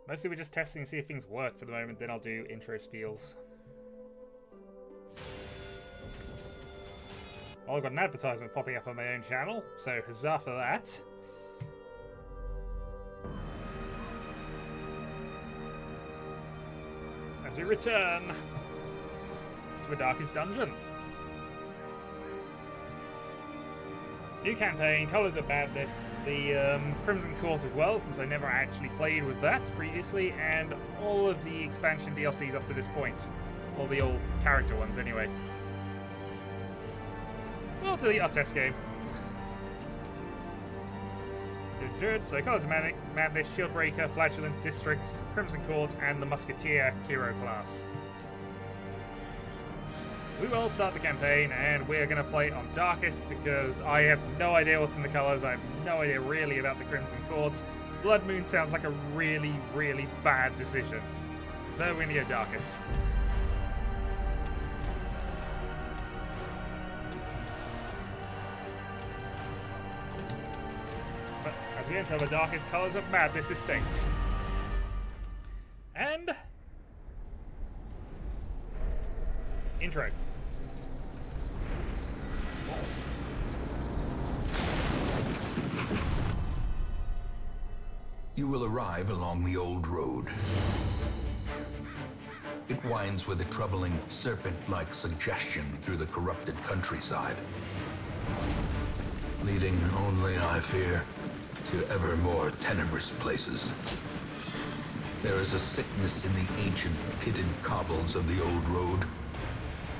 Mostly we're just testing to see if things work for the moment, then I'll do intro spiels. Well, I've got an advertisement popping up on my own channel, so huzzah for that. As we return to the Darkest Dungeon. New campaign, Colours of Madness, the Crimson Court as well, since I never actually played with that previously, and all of the expansion DLCs up to this point. All the old character ones, anyway. Well, to the test game. So, Colours of Madness, Shieldbreaker, Flagellant, Districts, Crimson Court, and the Musketeer hero class. We will start the campaign, and we're going to play on Darkest because I have no idea what's in the colours. I have no idea really about the Crimson Court. Blood Moon sounds like a really, really bad decision. So we're going to go Darkest. But as we enter the Darkest Colours of Madness estate. And... intro. You will arrive along the old road. It winds with a troubling, serpent-like suggestion through the corrupted countryside, leading only, I fear, to ever more tenebrous places. There is a sickness in the ancient, pitted cobbles of the old road,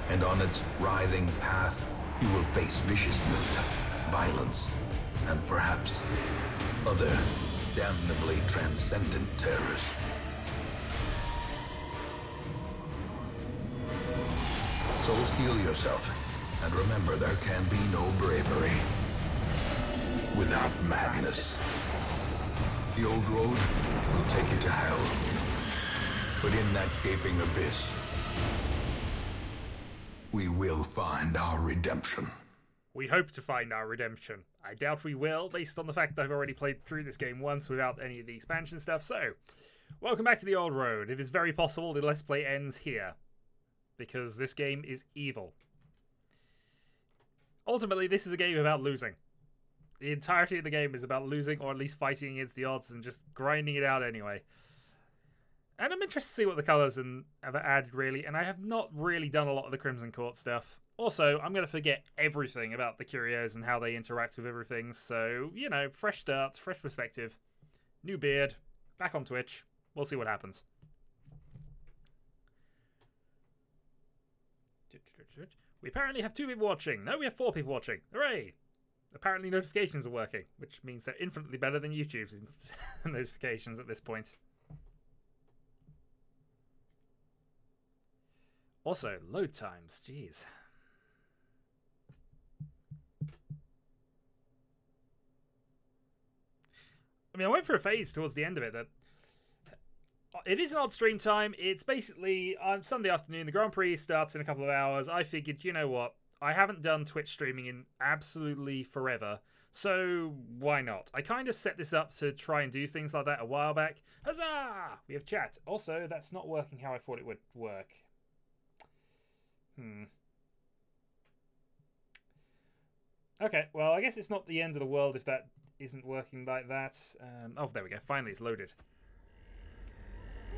and on its writhing path, you will face viciousness, violence, and perhaps other damnably transcendent terrors. So steel yourself, and remember there can be no bravery without madness. The old road will take you to hell, but in that gaping abyss, we will find our redemption. We hope to find our redemption. I doubt we will, based on the fact that I've already played through this game once without any of the expansion stuff. So, welcome back to the old road. It is very possible the Let's Play ends here, because this game is evil. Ultimately, this is a game about losing. The entirety of the game is about losing, or at least fighting against the odds and just grinding it out anyway. And I'm interested to see what the colours have added, really, and I have not really done a lot of the Crimson Court stuff. Also, I'm going to forget everything about the Curios and how they interact with everything, so, you know, fresh starts, fresh perspective, new beard, back on Twitch, we'll see what happens. We apparently have 2 people watching. No, we have 4 people watching. Hooray! Apparently notifications are working, which means they're infinitely better than YouTube's notifications at this point. Also, load times, jeez. I mean, I went for a phase towards the end of it that it is an odd stream time. It's basically Sunday afternoon. The Grand Prix starts in a couple of hours. I figured, you know what? I haven't done Twitch streaming in absolutely forever, so why not? I kind of set this up to try and do things like that a while back. Huzzah! We have chat. Also, that's not working how I thought it would work. Okay, well, I guess it's not the end of the world if that isn't working like that. Oh, there we go. Finally, it's loaded.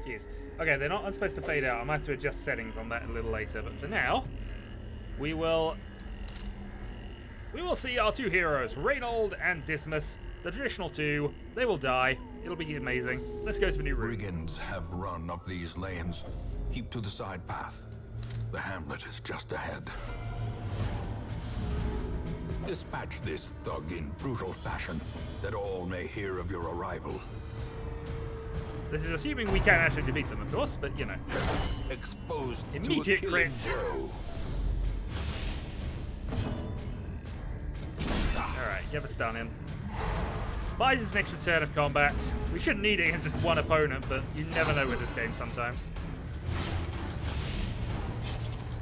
Jeez. Okay, they're not supposed to fade out. I might have to adjust settings on that a little later. But for now, we will see our 2 heroes, Reynold and Dismas, the traditional 2. They will die. It'll be amazing. Let's go to the new room. Brigands have run up these lanes. Keep to the side path. The hamlet is just ahead. Dispatch this thug in brutal fashion, that all may hear of your arrival. This is assuming we can actually defeat them, of course, but you know. Exposed immediate to a crits. Alright, get a stun in. Buys us an extra turn of combat. We shouldn't need it as just one opponent, but you never know with this game sometimes.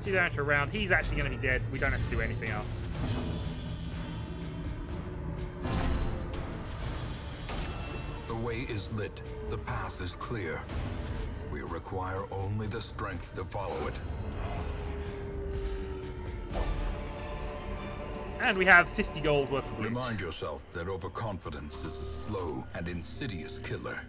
2 damage per round. He's actually going to be dead. We don't have to do anything else. way is lit. The path is clear. We require only the strength to follow it. And we have 50 gold worth of loot. Remind yourself that overconfidence is a slow and insidious killer.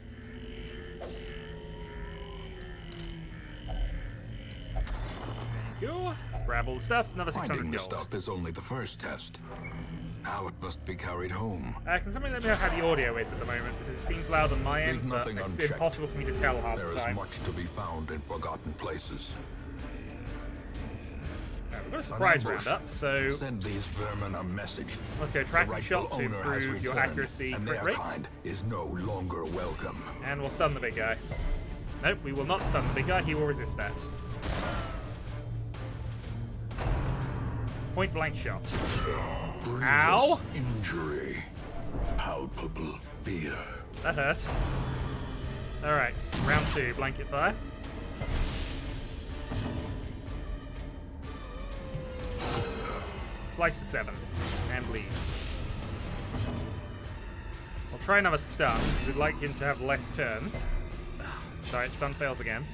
Go. Grab all the stuff. Another 600 Finding the gold. stuff is only the first test. Now it must be carried home. Can somebody let me know how the audio is at the moment? Because it seems loud on my end, Leave but nothing it's unchecked. impossible for me to tell half There the is time. much to be found in forgotten places. We've got a surprise An ambush. roundup, so Send these vermin a message. let's go The tracking rightful shot to owner has improve your returned, accuracy, and crit their rate. kind is no longer welcome. And we'll stun the big guy. Nope, we will not stun the big guy. He will resist that. Point blank shot. Grievous Ow! injury. Palpable fear. That hurt. Alright, round 2, blanket fire. Slice for 7. And bleed. We'll try another stun, because we'd like him to have less turns. Sorry, stun fails again.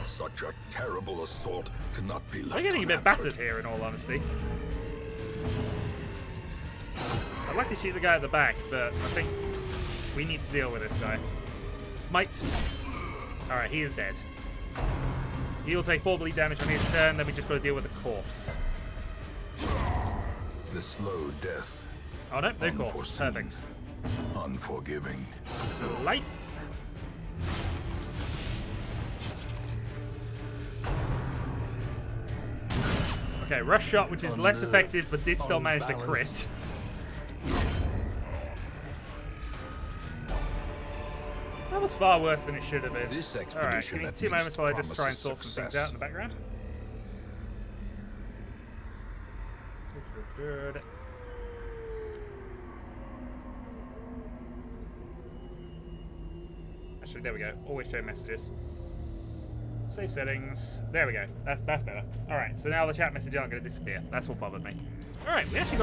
Such a terrible assault cannot be left We're getting a bit unanswered. battered here, in all honesty. I'd like to shoot the guy at the back, but I think we need to deal with this guy. Smite. Alright, he is dead. He'll take 4 bleed damage on his turn, then we just got to deal with the corpse. The slow death. Oh no, no corpse. Unforeseen. Perfect. Unforgiving. Slice. Okay, rush shot, which is less effective, but did still manage to crit. That was far worse than it should have been. This Alright, expedition give me at 2 moments least while I just try and promises sort some things success. out in the background. Good. Actually, there we go. Always show messages. Save settings. There we go. That's better. Alright, so now the chat messages aren't going to disappear. That's what bothered me. Alright, we actually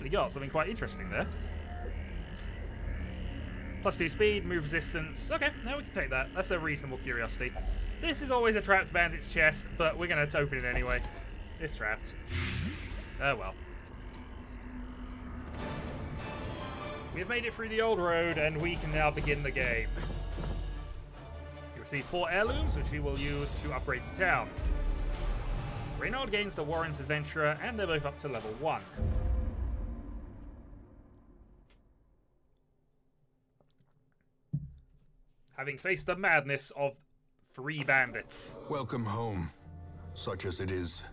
got something quite interesting there. +2 speed, move resistance. Okay, now we can take that. That's a reasonable curiosity. This is always a trapped bandit's chest, but we're going to open it anyway. It's trapped. Oh well. We have made it through the old road, and we can now begin the game. You receive 4 heirlooms, which we will use to upgrade the town. Reynald gains the Warren's Adventurer, and they're both up to level 1. Having faced the madness of 3 bandits. Welcome home, such as it is.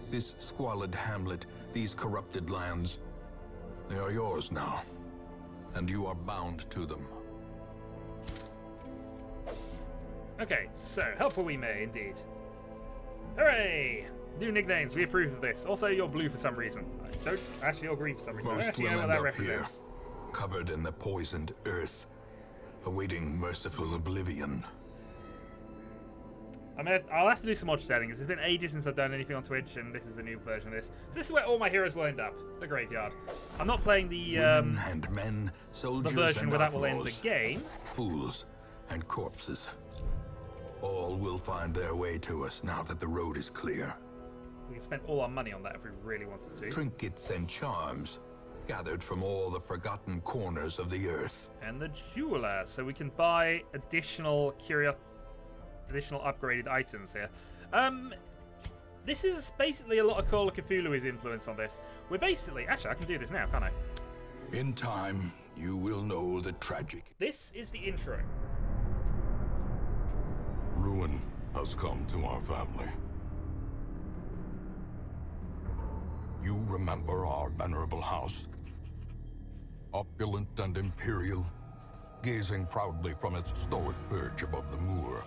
This squalid hamlet, these corrupted lands, they are yours now, and you are bound to them. Okay, so help where we may, indeed. Hooray! New nicknames, we approve of this. Also, you're blue for some reason. I don't actually, you're green for some reason. I don't Most actually will know what end that up here, represents. covered in the poisoned earth, awaiting merciful oblivion. I'll have to do some mod settings. It's been ages since I've done anything on Twitch, and this is a new version of this. So this is where all my heroes will end up. The graveyard. I'm not playing the Women and men, soldiers version and where that will end the outlaws, game. fools and corpses. All will find their way to us now that the road is clear. We can spend all our money on that if we really wanted to. Trinkets and charms, gathered from all the forgotten corners of the earth. And the jeweler, so we can buy additional upgraded items here. This is basically a lot of Call of Cthulhu's influence on this. We're basically... Actually, I can do this now, can't I? In time, you will know the tragic. This is the intro. Ruin has come to our family. You remember our venerable house? Opulent and imperial, gazing proudly from its stoic perch above the moor.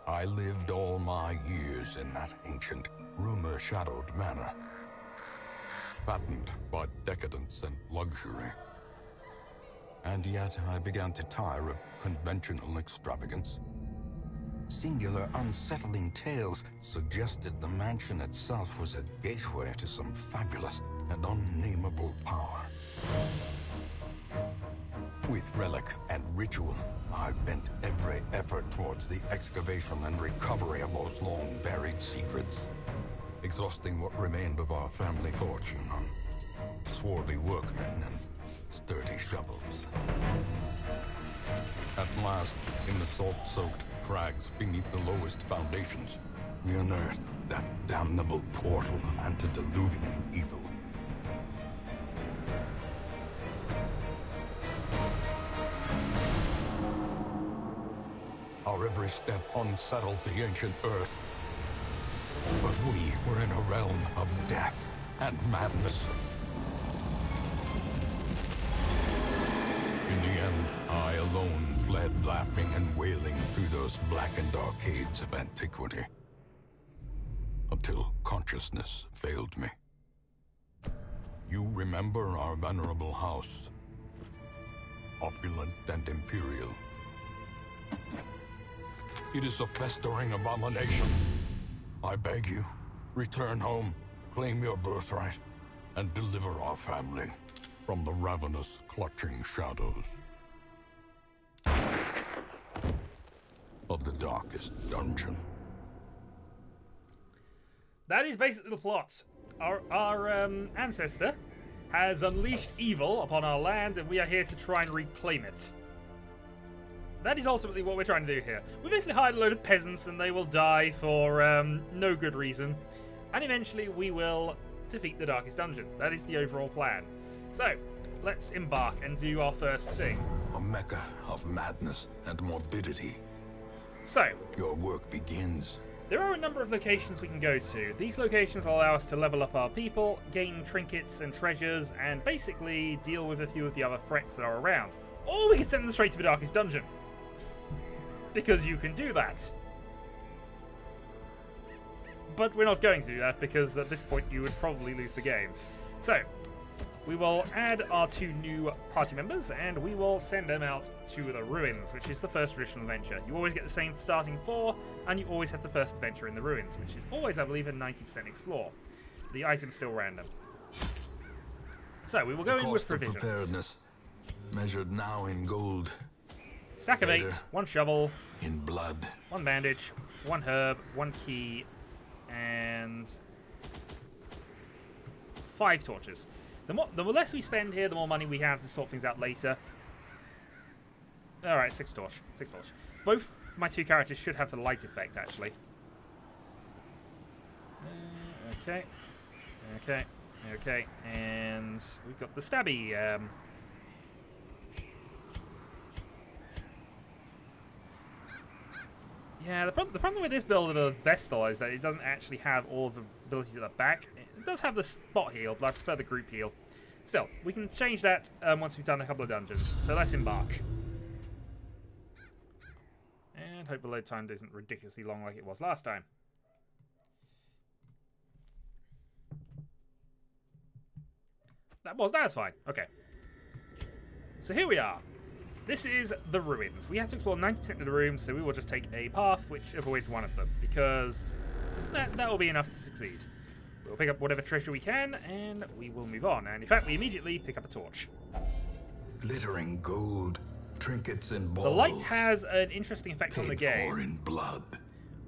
I lived all my years in that ancient, rumor-shadowed manor, fattened by decadence and luxury. And yet I began to tire of conventional extravagance. Singular, unsettling tales suggested the mansion itself was a gateway to some fabulous and unnameable power. With relic and ritual, I've bent every effort towards the excavation and recovery of those long-buried secrets, exhausting what remained of our family fortune on swarthy workmen and sturdy shovels. At last, in the salt-soaked crags beneath the lowest foundations, we unearthed that damnable portal of antediluvian evil. Our every step unsettled the ancient earth, but we were in a realm of death and madness. In the end, I alone fled laughing and wailing through those blackened arcades of antiquity, until consciousness failed me. You remember our venerable house, opulent and imperial. It is a festering abomination. I beg you, return home, claim your birthright, and deliver our family from the ravenous, clutching shadows of the darkest dungeon. That is basically the plot. Our ancestor has unleashed evil upon our land, and we are here to try and reclaim it. That is ultimately what we're trying to do here. We basically hired a load of peasants, and they will die for no good reason. And eventually we will defeat the Darkest Dungeon. That is the overall plan. So, let's embark and do our first thing. A mecca of madness and morbidity. So, Your work begins. there are a number of locations we can go to. These locations allow us to level up our people, gain trinkets and treasures, and basically deal with a few of the other threats that are around. Or we can send them straight to the Darkest Dungeon. Because you can do that. But we're not going to do that, because at this point you would probably lose the game. So, we will add our 2 new party members, and we will send them out to the Ruins, which is the first traditional adventure. You always get the same starting 4, and you always have the first adventure in the Ruins, which is always, I believe, a 90% explore. The item's still random. So, we will go in with provisions. Preparedness, measured now in gold. Stack of 8, 1 shovel, In blood. 1 bandage, 1 herb, 1 key, and 5 torches. The less we spend here, the more money we have to sort things out later. Alright, 6 torch. 6 torch. Both my 2 characters should have the light effect, actually. Okay. Okay. Okay. And we've got the stabby. Yeah, the problem with this build of the Vestal is that it doesn't actually have all the abilities at the back. It does have the spot heal, but I prefer the group heal. Still, we can change that once we've done a couple of dungeons. So let's embark. And hope the load time isn't ridiculously long like it was last time. That's fine. Okay. So here we are. This is the Ruins. We have to explore 90% of the rooms, so we will just take a path which avoids one of them, because that will be enough to succeed. We'll pick up whatever treasure we can, and we will move on. And in fact, we immediately pick up a torch. Glittering gold, trinkets and balls. The light has an interesting effect on the game. For in blood.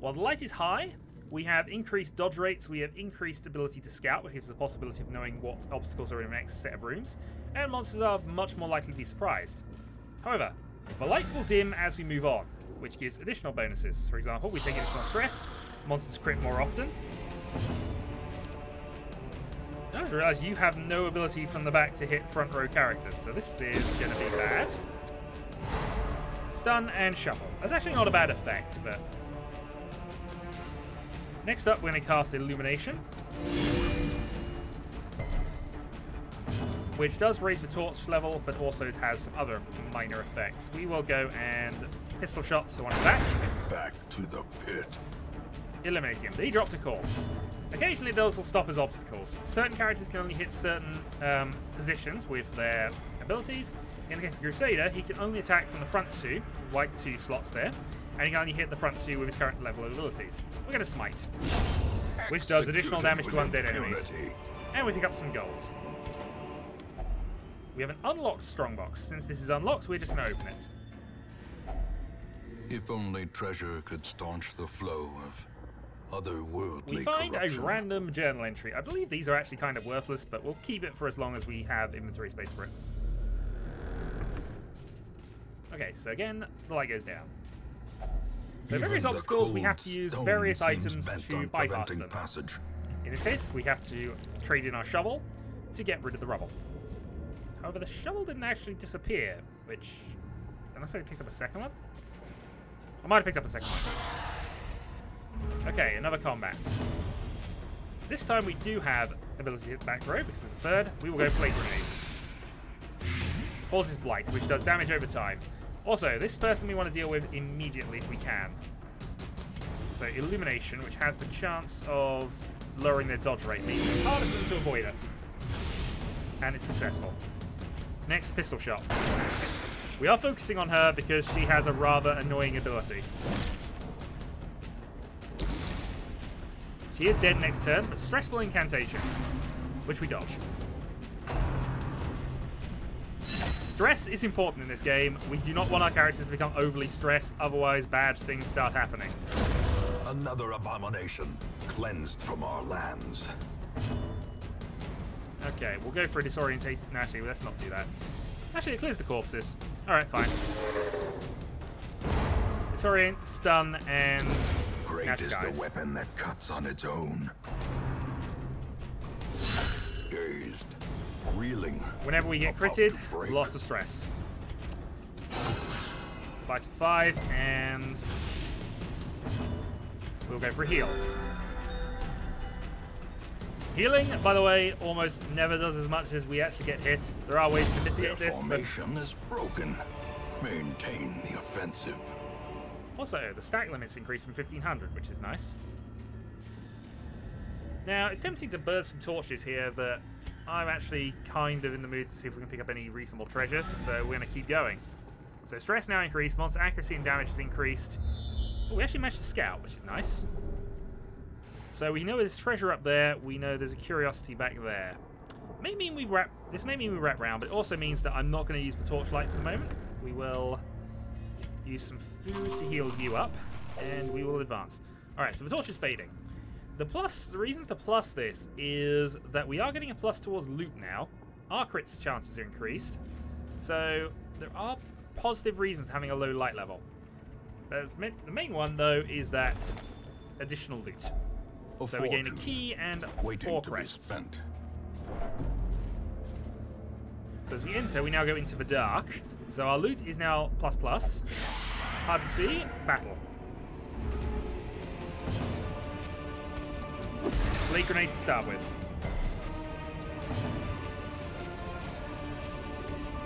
While the light is high, we have increased dodge rates, we have increased ability to scout, which gives us the possibility of knowing what obstacles are in the next set of rooms, and monsters are much more likely to be surprised. However, the light will dim as we move on, which gives additional bonuses. For example, we take additional stress, monsters crit more often. I just realised you have no ability from the back to hit front row characters, so this is going to be bad. Stun and shuffle. That's actually not a bad effect, but... Next up, we're going to cast Illumination, which does raise the torch level, but also has some other minor effects. We will go and pistol shot to one of that. Back to the pit. Eliminate him. He dropped a corpse. Occasionally those will stop as obstacles. Certain characters can only hit certain positions with their abilities. In the case of Crusader, he can only attack from the front 2, like 2 slots there, and he can only hit the front two with his current level of abilities. We're going to Smite, which does additional damage to undead enemies. And we pick up some gold. We have an unlocked strongbox. Since this is unlocked, we're just going to open it. If only treasure could staunch the flow of otherworldly We find corruption. a random journal entry. I believe these are actually kind of worthless, but we'll keep it for as long as we have inventory space for it. Okay, so again, the light goes down. So various Even the obstacles, we cold have to use stone various seems items bent to on bypass preventing them. passage. In this case, we have to trade in our shovel to get rid of the rubble. However, the shovel didn't actually disappear, which... Unless I picked up a second one? I might have picked up a second one. Okay, another combat. This time we do have ability to hit the back row, because there's a third. We will go Flame Grenade. Pauses Blight, which does damage over time. Also, this person we want to deal with immediately if we can. So, Illumination, which has the chance of lowering their dodge rate, making it harder for them to avoid us. And it's successful. Next, Pistol Shot. We are focusing on her because she has a rather annoying ability. She is dead next turn, but Stressful Incantation, which we dodge. Stress is important in this game. We do not want our characters to become overly stressed, otherwise bad things start happening. Another abomination cleansed from our lands. Okay, we'll go for a disorientate. No, actually, let's not do that. Actually, it clears the corpses. Alright, fine. Disorient, stun, and... Great is guys. the weapon that cuts on its own. Dazed, reeling. Whenever we get about critted, to break. lots of stress. Slice of 5, and... we'll go for a heal. Healing, by the way, almost never does as much as we actually get hit. There are ways to mitigate Their this, but... formation is broken. Maintain the offensive. Also, the stack limit's increased from 1500, which is nice. Now, it's tempting to burn some torches here, but I'm actually kind of in the mood to see if we can pick up any reasonable treasures, so we're going to keep going. So stress now increased, monster accuracy and damage is increased. Oh, we actually managed to scout, which is nice. So we know there's treasure up there, we know there's a curiosity back there. This may mean we wrap round, but it also means that I'm not going to use the torchlight for the moment. We will use some food to heal you up, and we will advance. Alright, so the torch is fading. The reasons to plus this is that we are getting a plus towards loot now. Our crits chances are increased. So there are positive reasons to having a low light level. The main one, though, is that additional loot. So we gain a key and 4 crests. So as we enter, we now go into the dark. So our loot is now ++. Hard to see. Battle. Blade grenade to start with.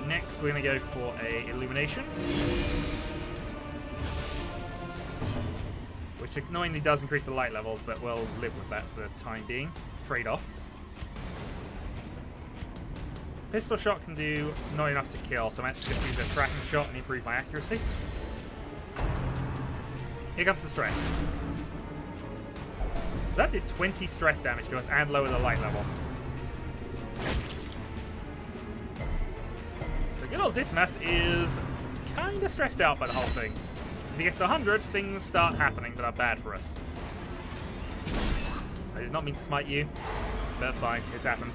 Next, we're going to go for a illumination, which annoyingly does increase the light levels, but we'll live with that for the time being. Trade-off. Pistol shot can do not enough to kill, so I'm actually just use a tracking shot and improve my accuracy. Here comes the stress. So that did 20 stress damage to us and lower the light level. So good old Dismas is kind of stressed out by the whole thing. If he gets to 100, things start happening that are bad for us. I did not mean to smite you, but fine, it's happened.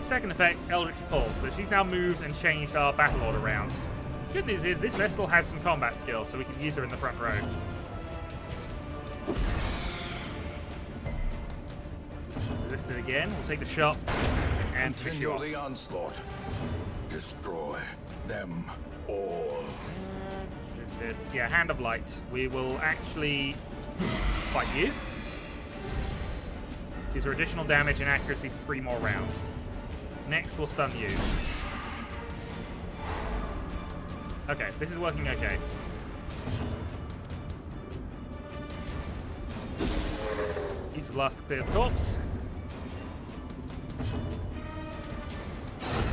Second effect, Eldritch Pulse. So she's now moved and changed our battle order around. Good news is this Vestal has some combat skills, so we can use her in the front row. Resist it again. We'll take the shot and push you off. Continue the onslaught. Destroy them all. Yeah, Hand of Light. We will actually fight you. Gives her additional damage and accuracy for 3 more rounds. Next, we'll stun you. Okay, this is working okay. Use the blast to clear the corpse.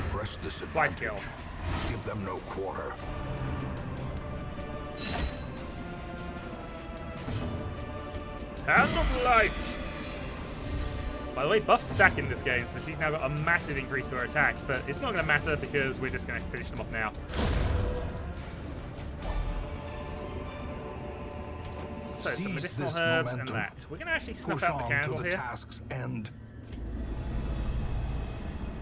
Press this Slice kill. Give give them no quarter. Hand of Light! By the way, buffs stack in this game, so she's now got a massive increase to her attacks, but it's not going to matter because we're just going to finish them off now. So, some medicinal herbs and that. We're going to actually snuff out the candle here. Task's end.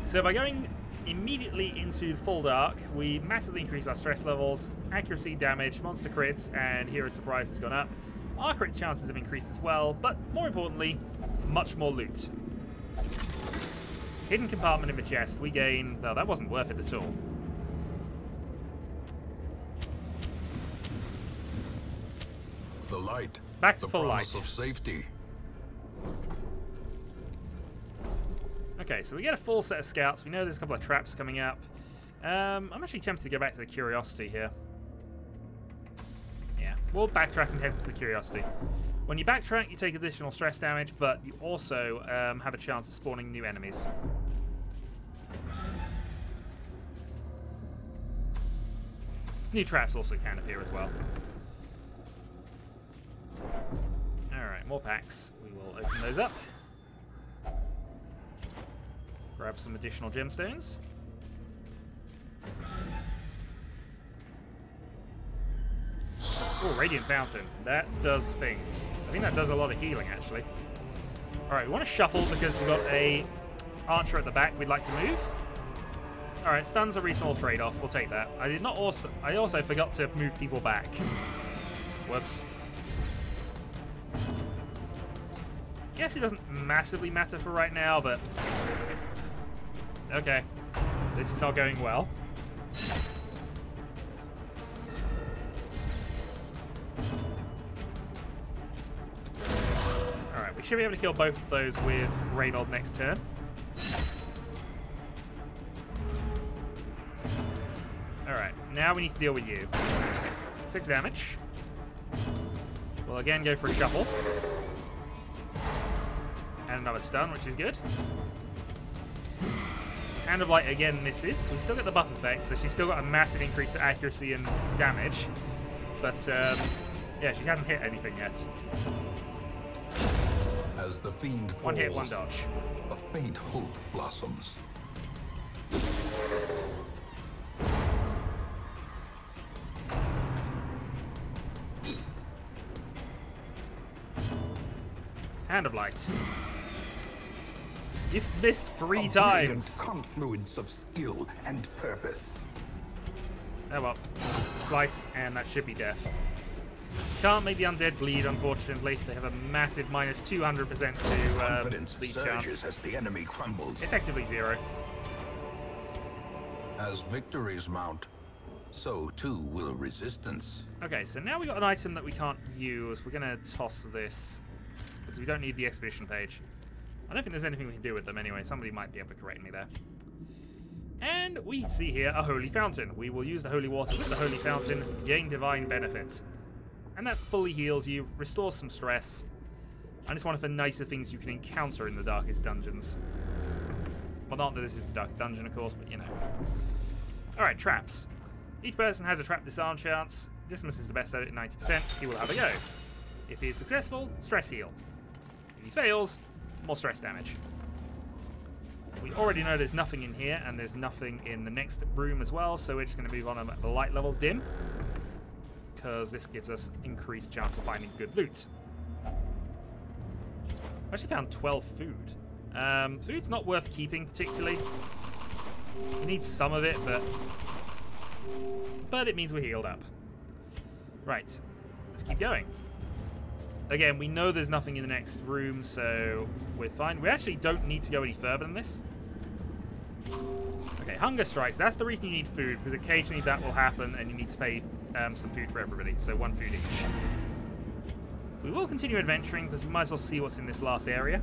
So by going immediately into full dark, we massively increase our stress levels, accuracy, damage, monster crits, and Hero Surprise has gone up. Our crit chances have increased as well, but more importantly, much more loot. Hidden compartment in the chest, we gain... Well, that wasn't worth it at all. The light. Back to full light. The promise of safety. Okay, so we get a full set of scouts. We know there's a couple of traps coming up. I'm actually tempted to go back to the Curiosity here. Yeah, we'll backtrack and head to the Curiosity. When you backtrack, you take additional stress damage, but you also have a chance of spawning new enemies. New traps also can appear as well. Alright, more packs. We will open those up. Grab some additional gemstones. Oh, Radiant Fountain. That does things. I think that does a lot of healing, actually. Alright, we want to shuffle because we've got a archer at the back we'd like to move. Alright, stun's a reasonable trade-off. We'll take that. I also forgot to move people back. Whoops. Guess it doesn't massively matter for right now, but... Okay. This is not going well. Alright, we should be able to kill both of those with Reynold next turn. Alright, now we need to deal with you. 6 damage. We'll again go for a shuffle. And another stun, which is good. Hand of Light again misses. We still get the buff effect, so she's still got a massive increase to accuracy and damage. But, yeah, she hasn't hit anything yet. As the fiend falls, One hit, one dodge. A faint hope blossoms. Hand of Light. You've missed 3 A times. confluence of skill and purpose. Oh well. Slice, and that should be death. Can't make the undead bleed, unfortunately. They have a massive minus 200% to Confidence bleed surges chance. as the enemy crumbles. Effectively 0. As victories mount, so too will resistance. Okay, so now we got an item that we can't use. We're going to toss this, because we don't need the expedition page. I don't think there's anything we can do with them anyway. Somebody might be able to correct me there. And we see here a holy fountain. We will use the holy water with the holy fountain, gain divine benefits. And that fully heals you, restores some stress, and it's one of the nicer things you can encounter in the darkest dungeons. Well, not that this is the darkest dungeon, of course, but you know. Alright, traps. Each person has a trap disarm chance. Dismas is the best at it at 90%. He will have a go. If he is successful, stress heal. If he fails, more stress damage. We already know there's nothing in here, and there's nothing in the next room as well, so we're just going to move on and let the light levels dim, because this gives us increased chance of finding good loot. I actually found 12 food. Food's not worth keeping particularly. You need some of it, but it means we're healed up. Right, let's keep going. Again, we know there's nothing in the next room, so we're fine. We actually don't need to go any further than this. Okay, hunger strikes. That's the reason you need food, because occasionally that will happen and you need to pay some food for everybody, so 1 food each. We will continue adventuring, because we might as well see what's in this last area.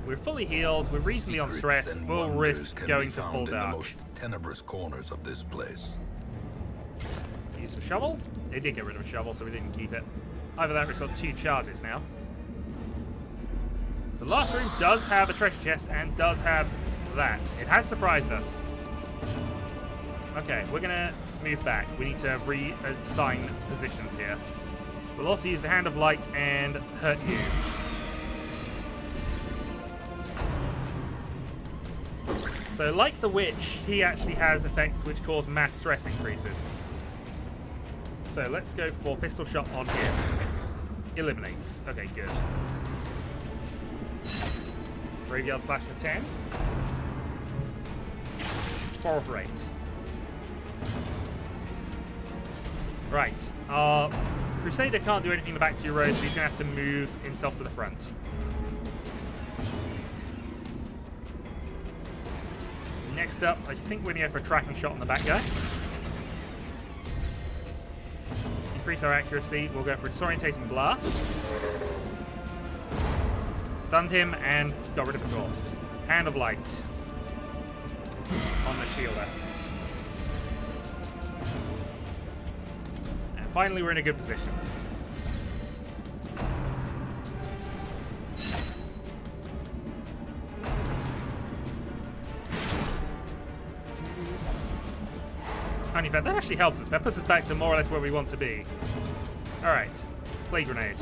We're fully healed, we're reasonably on stress, we'll risk going to full dark. In the most tenebrous corners of this place. Use the shovel. They did get rid of a shovel, so we didn't keep it. Either that or it's got 2 charges now. The last room does have a treasure chest and does have that. It has surprised us. Okay, we're gonna move back. We need to reassign positions here. We'll also use the Hand of Light and hurt you. So, like the Witch, he actually has effects which cause mass stress increases. So, let's go for Pistol Shot on him. Eliminates. Okay, good. Graveyard Slash for 10. 4 for 8. Right. Crusader can't do anything in the back 2 rows, so he's going to have to move himself to the front. Next up, I think we're going to go for a tracking shot on the back guy. Increase our accuracy. We'll go for a disorientating blast. Stunned him and got rid of the corpse. Hand of Light on the shielder. And finally, we're in a good position. Honey Fat, that actually helps us. That puts us back to more or less where we want to be. Alright. Play Grenade.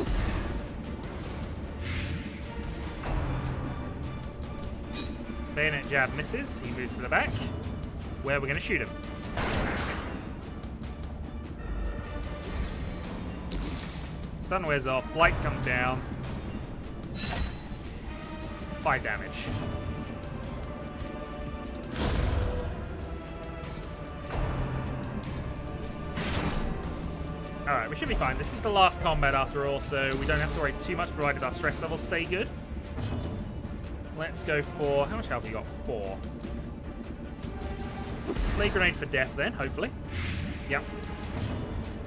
Bayonet Jab misses. He moves to the back. Where we're going to shoot him. Stun wears off. Blight comes down. 5 damage. Alright, we should be fine. This is the last combat after all, so we don't have to worry too much provided our stress levels stay good. Let's go for... How much health have you got? 4. Play Grenade for death then, hopefully. Yep.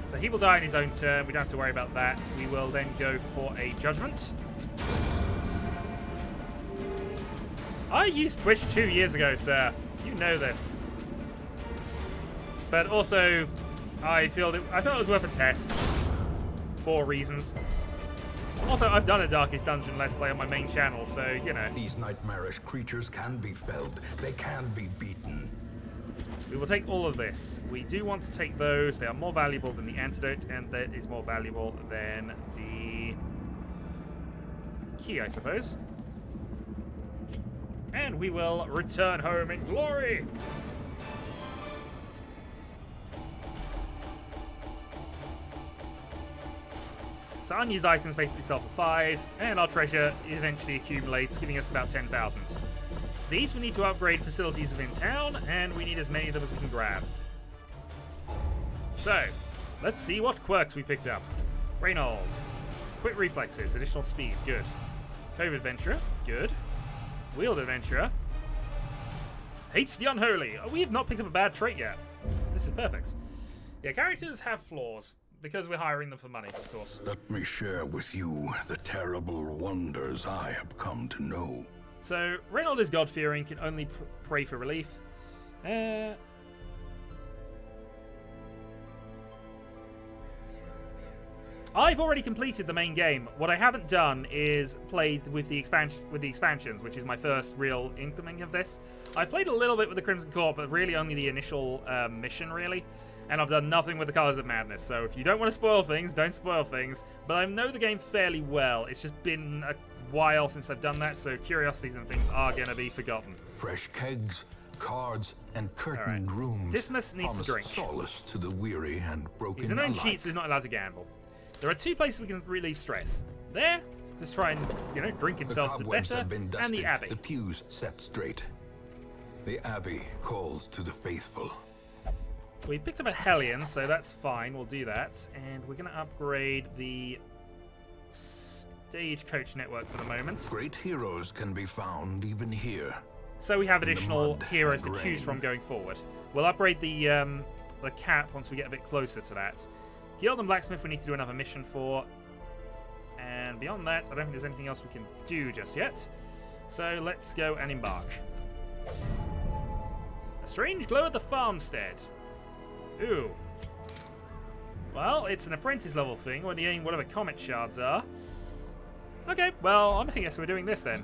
So he will die in his own turn. We don't have to worry about that. We will then go for a Judgment. I used Twitch 2 years ago, sir. You know this. But also... I felt it was worth a test. For reasons. Also, I've done a Darkest Dungeon Let's Play on my main channel, so, you know. These nightmarish creatures can be felled. They can be beaten. We will take all of this. We do want to take those. They are more valuable than the antidote, and that is more valuable than the key, I suppose. And we will return home in glory. So unused items basically sell for 5, and our treasure eventually accumulates, giving us about 10,000. These we need to upgrade facilities within town, and we need as many of them as we can grab. So, let's see what quirks we picked up. Reynolds. Quick reflexes, additional speed, good. Cove Adventurer, good. Wheeled Adventurer. Hates the Unholy. Oh, we have not picked up a bad trait yet. This is perfect. Yeah, characters have flaws. Because we're hiring them for money, of course. Let me share with you the terrible wonders I have come to know. So, Reynold is God-fearing, can only pray for relief. I've already completed the main game. What I haven't done is played with the expansions, which is my first real inkling of this. I've played a little bit with the Crimson Court, but really only the initial mission, really. And I've done nothing with the Colors of Madness, so if you don't want to spoil things, don't spoil things. But I know the game fairly well. It's just been a while since I've done that, so curiosities and things are going to be forgotten. Fresh kegs, cards, and curtained rooms. Dismas needs to drink. Solace to the weary and broken. He's a known cheat, so he's not allowed to gamble. There are 2 places we can relieve stress. There, just try and, you know, drink himself to better, and the Abbey. The pews set straight. The Abbey calls to the faithful. We picked up a Hellion, so that's fine. We'll do that. And we're going to upgrade the Stagecoach network for the moment. Great heroes can be found even here. So we have additional heroes to choose from going forward. We'll upgrade the cap once we get a bit closer to that. Guild Blacksmith we need to do another mission for. And beyond that, I don't think there's anything else we can do just yet. So let's go and embark. A strange glow at the farmstead. Ooh. Well, it's an apprentice level thing. We're getting whatever comet shards are. Okay, well, I guess we're doing this then.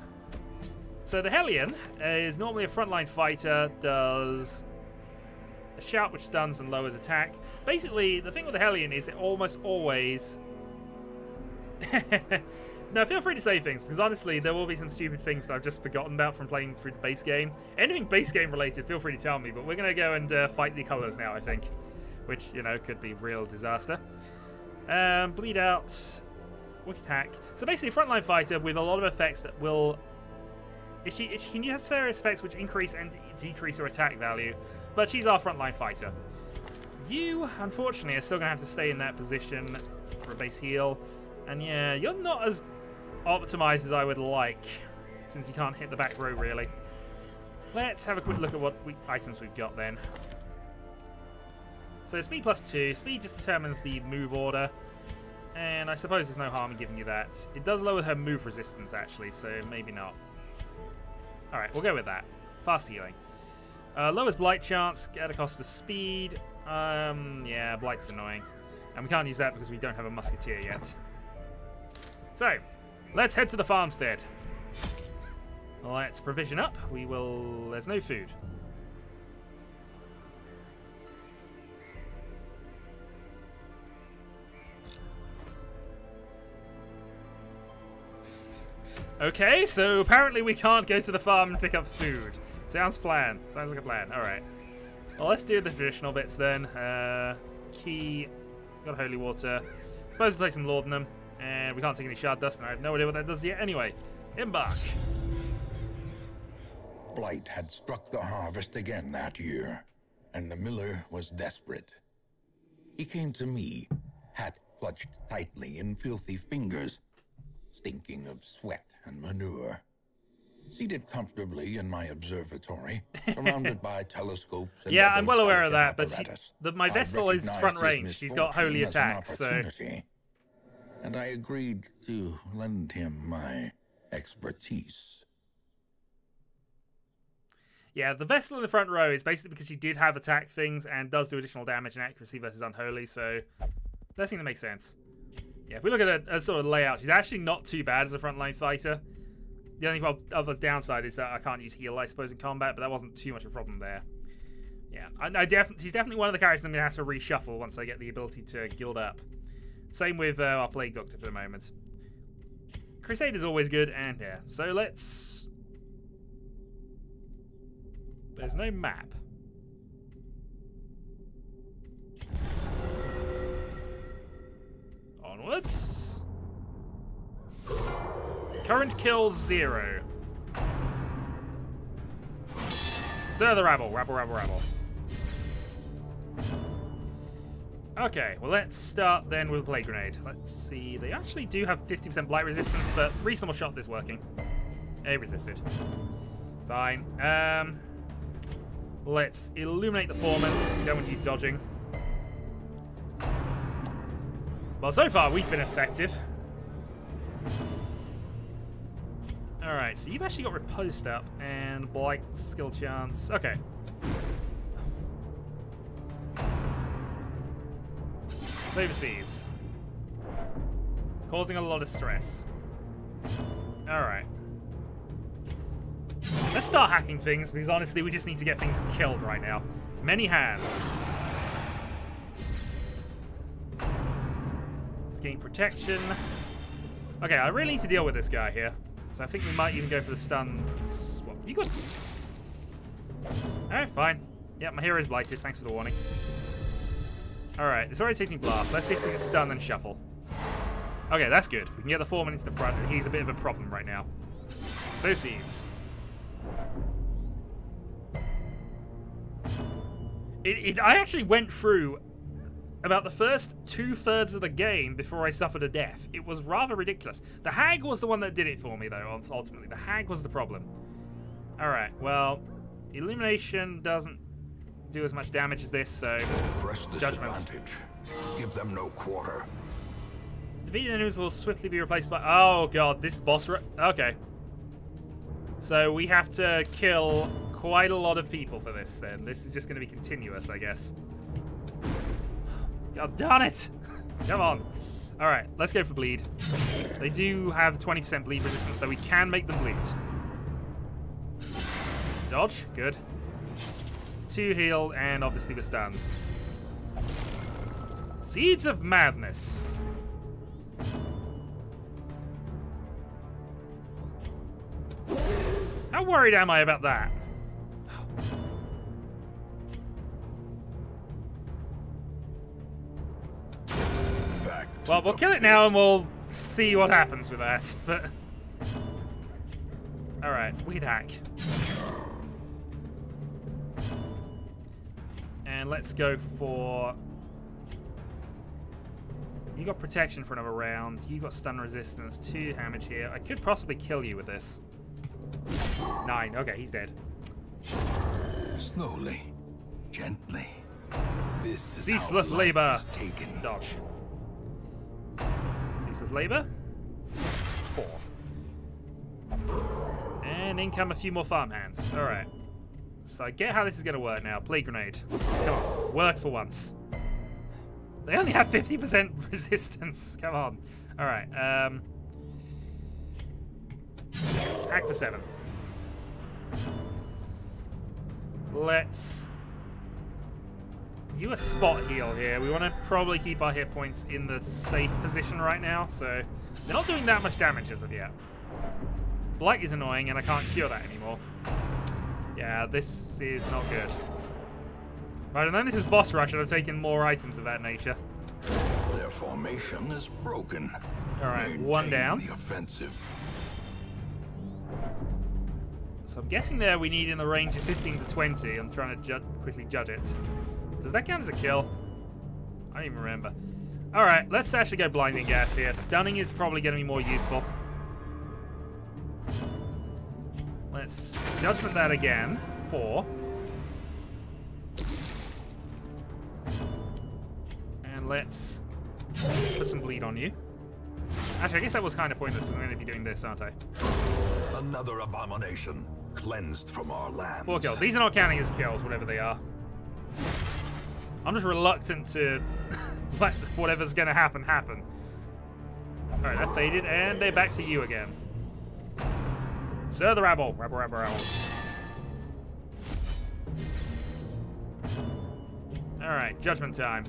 So the Hellion is normally a frontline fighter, does a shout which stuns and lowers attack. Basically, the thing with the Hellion is it almost always... No, feel free to say things, because honestly, there will be some stupid things that I've just forgotten about from playing through the base game. Anything base game related, feel free to tell me, but we're going to go and fight the colours now, I think. Which, you know, could be real disaster. Bleed out. Wicked hack. So basically, frontline fighter with a lot of effects that will... She has serious effects which increase and decrease her attack value, but she's our frontline fighter. You, unfortunately, are still going to have to stay in that position for a base heal. And yeah, you're not as optimized as I would like, since you can't hit the back row, really. Let's have a quick look at what items we've got, then. So speed +2. Speed just determines the move order. And I suppose there's no harm in giving you that. It does lower her move resistance, actually, so maybe not. Alright, we'll go with that. Fast healing. Lowers blight chance at a cost of speed. Yeah, blight's annoying. And we can't use that because we don't have a musketeer yet. So, let's head to the farmstead. Let's provision up. There's no food. Okay, so apparently we can't go to the farm and pick up food. Sounds like a plan. Alright. Well, let's do the traditional bits then. Key. Got holy water. Suppose we'll play some laudanum. And we can't take any shard dust, and I have no idea what that does yet. Anyway, embark. Blight had struck the harvest again that year, and the miller was desperate. He came to me, hat clutched tightly in filthy fingers, stinking of sweat and manure. Seated comfortably in my observatory, surrounded by telescopes and yeah, I'm well aware of that, but my vessel is front range. She's got holy attacks, so... And I agreed to lend him my expertise. Yeah, the vessel in the front row is basically because she did have attack things and does do additional damage and accuracy versus unholy, so that seems to make sense. Yeah, if we look at a sort of layout, she's actually not too bad as a frontline fighter. The only other downside is that I can't use heal, I suppose, in combat, but that wasn't too much of a problem there. Yeah, she's definitely one of the characters I'm going to have to reshuffle once I get the ability to guild up. Same with our Plague Doctor for the moment. Crusader's always good, and yeah. So let's... There's no map. Onwards. Current kills 0. Stir the rabble, rabble. Okay, well let's start then with Plague Grenade. Let's see, they actually do have 50% blight resistance, but reasonable shot this working. A resisted. Fine. Let's illuminate the foreman. We don't want you dodging. Well, so far we've been effective. Alright, so you've actually got Riposte up and Blight skill chance. Okay. Overseas. Causing a lot of stress. Alright. Let's start hacking things, because honestly we just need to get things killed right now. Many hands. Let's gain protection. Okay, I really need to deal with this guy here. So I think we might even go for the stun swap. You good? Alright, fine. Yeah, my hero's blighted. Thanks for the warning. Alright, it's already taking blast. Let's see if we can stun and shuffle. Okay, that's good. We can get the foreman into the front, and he's a bit of a problem right now. So seeds. I actually went through about the first 2/3 of the game before I suffered a death. It was rather ridiculous. The hag was the one that did it for me, though, ultimately. The hag was the problem. Alright, well, illumination doesn't do as much damage as this, so press disadvantage. Give them no quarter. Defeated enemies will swiftly be replaced by... Oh god, this boss... Okay. So we have to kill quite a lot of people for this, then. This is just going to be continuous, I guess. God darn it! Come on. Alright, let's go for bleed. They do have 20% bleed resistance, so we can make them bleed. Dodge, good. 2 2 healed, and obviously we're stunned. Seeds of Madness. How worried am I about that? Well, we'll kill it now and we'll see what happens with that. But alright, weed hack. And let's go for... You got protection for another round. You got stun resistance, 2 damage here. I could possibly kill you with this. 9. Okay, he's dead. Slowly, gently. This is Ceaseless how labor. life is taken. Dodge. Ceaseless labor. 4. And in come a few more farmhands. Alright. So I get how this is going to work now. Plague grenade. Come on. Work for once. They only have 50% resistance. Come on. Alright. Hack for 7. Let's... You a spot heal here. We want to probably keep our hit points in the safe position right now, so they're not doing that much damage as of yet. Blight is annoying, and I can't cure that anymore. Yeah, this is not good. Right, and then this is boss rush, and I've taken more items of that nature. Their formation is broken. Alright, 1 down. The offensive. So I'm guessing there we need in the range of 15 to 20. I'm trying to quickly judge it. Does that count as a kill? I don't even remember. Alright, let's actually go blinding gas here. Stunning is probably going to be more useful. Let's judgment that again. 4. And let's put some bleed on you. Actually, I guess that was kind of pointless because I'm going to be doing this, aren't I? Another abomination cleansed from our land. 4 kills. These are not counting as kills, whatever they are. I'm just reluctant to let whatever's going to happen, happen. Alright, that faded, and they're back to you again. Sir the rabble. Rabble, rabble, rabble. Alright, judgment time.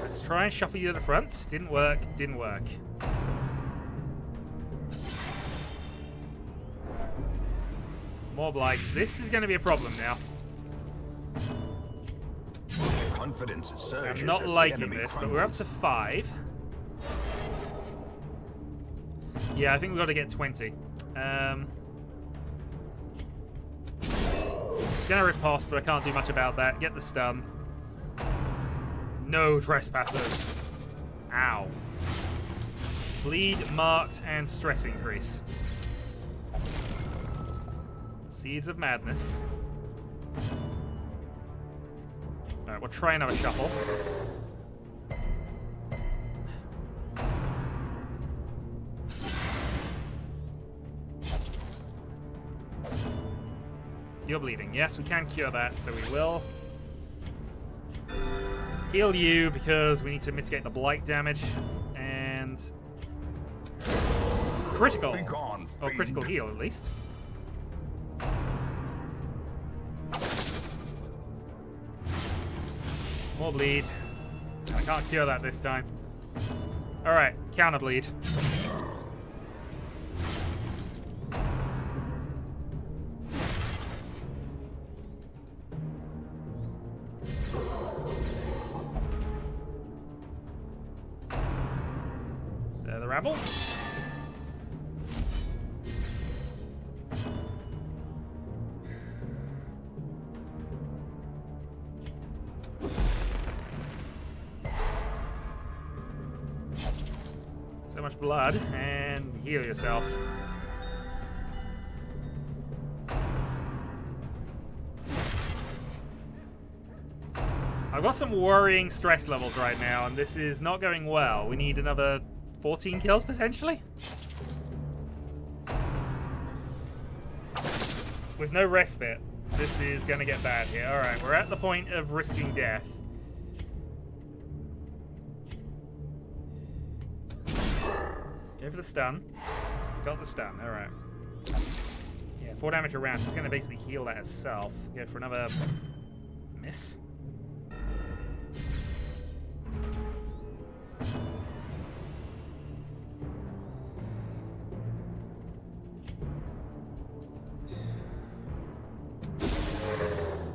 Let's try and shuffle you to the front. Didn't work, didn't work. More blights. This is going to be a problem now. Confidence surges. I'm not liking this, but we're up to 5. Yeah, I think we've got to get 20. Gonna riposte, but I can't do much about that. Get the stun. No trespassers. Ow. Bleed, marked, and stress increase. Seeds of Madness. Alright, we'll try another shuffle. You're bleeding. Yes, we can cure that, so we will. Heal you because we need to mitigate the blight damage. And... critical. Be gone, or fiend. critical heal, at least. More bleed. I can't cure that this time. Alright, counter bleed. So the rabble. So much blood, and heal yourself. I've got some worrying stress levels right now, and this is not going well. We need another 14 kills, potentially? With no respite, this is going to get bad here. Alright, we're at the point of risking death. Go for the stun. got the stun. Alright. Yeah, 4 damage around. She's going to basically heal that herself. Go for another miss.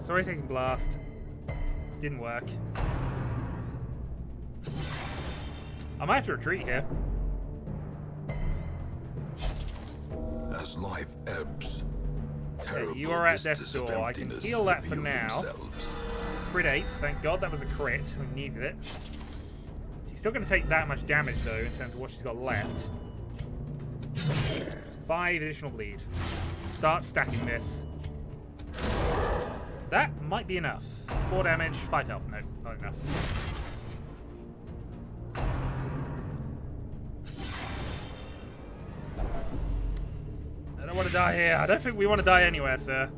Sorry, taking blast. Didn't work. I might have to retreat here. As life ebbs, Okay, you are at death's door. I can heal that for now. Crit 8, thank God that was a crit. We needed it. She's still going to take that much damage though in terms of what she's got left. 5 additional bleed. Start stacking this. That might be enough. 4 damage, 5 health. No, not enough. I don't want to die here. I don't think we want to die anywhere, sir.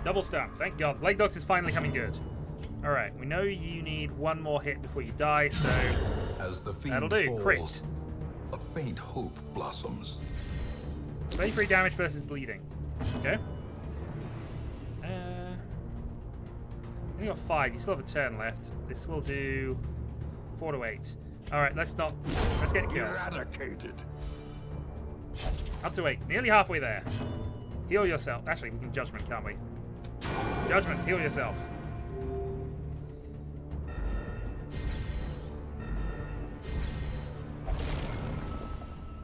Double stun. Thank God. Leg Dogs is finally coming good. Alright, we know you need 1 more hit before you die, so As the fiend that'll do. falls, Crit. a faint hope blossoms. 23 damage versus bleeding. Okay. You got 5. You still have a turn left. This will do 4 to 8. Alright, let's get kills. Eradicated. Up to 8. Nearly halfway there. Heal yourself. Actually, we can Judgment, can't we? Judgment, heal yourself.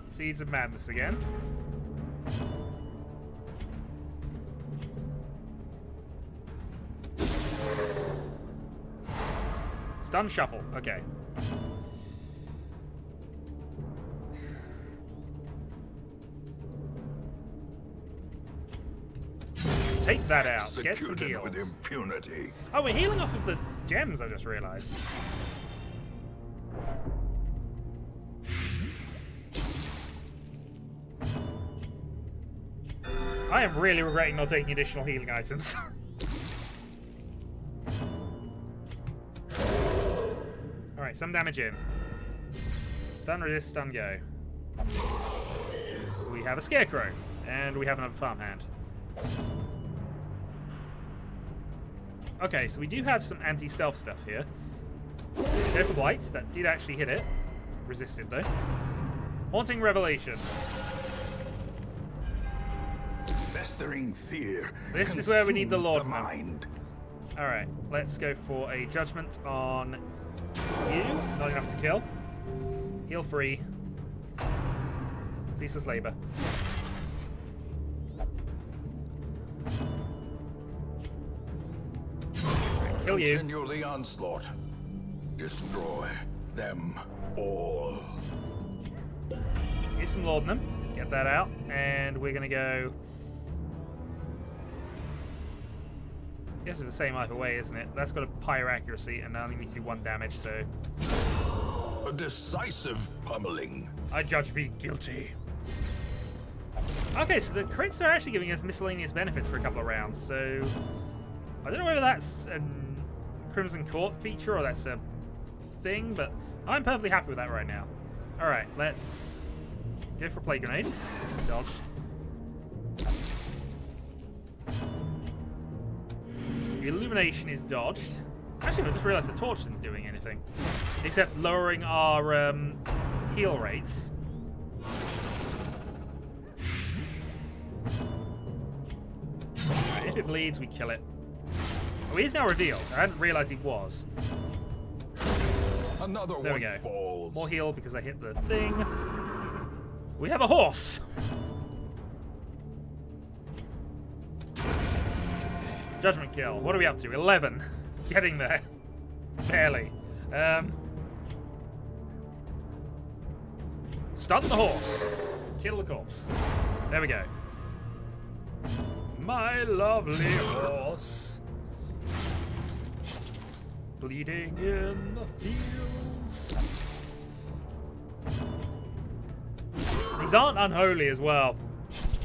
Seeds of Madness again. Stun Shuffle. Okay. Take that out. Get some Executed heals. with impunity. Oh, we're healing off of the gems, I just realized. I am really regretting not taking additional healing items. Alright, some damage in. Stun, resist, stun, go. We have a Scarecrow. And we have another farmhand. Okay, so we do have some anti-stealth stuff here. Go for Blight. That did actually hit it. Resisted, though. Haunting Revelation. Festering fear. This is where we need the consumes Lord Man. mind. Alright, let's go for a Judgment on you. Not enough to kill. Heal free. Ceaseless Labor. Kill you. Continue the onslaught. Destroy them all. Use some Laudanum. Get that out. And we're going to go... I guess it's the same either way, isn't it? That's got a higher accuracy and only needs to do 1 damage, so... A decisive pummeling. I judge thee guilty. Okay, so the crits are actually giving us miscellaneous benefits for a couple of rounds, so... I don't know whether that's a Crimson Court feature or that's a thing, but I'm perfectly happy with that right now. Alright, let's go for Plague Grenade. Dodged. Illumination is dodged. Actually, I just realized the torch isn't doing anything. Except lowering our heal rates. Right, if it bleeds, we kill it. Oh, he is now revealed. I hadn't realized he was. Another There one we go. falls. More heal because I hit the thing. We have a horse! Judgment kill. What are we up to? 11. Getting there. Barely. Stun the horse. Kill the corpse. There we go. My lovely horse. Bleeding in the fields. These aren't unholy as well.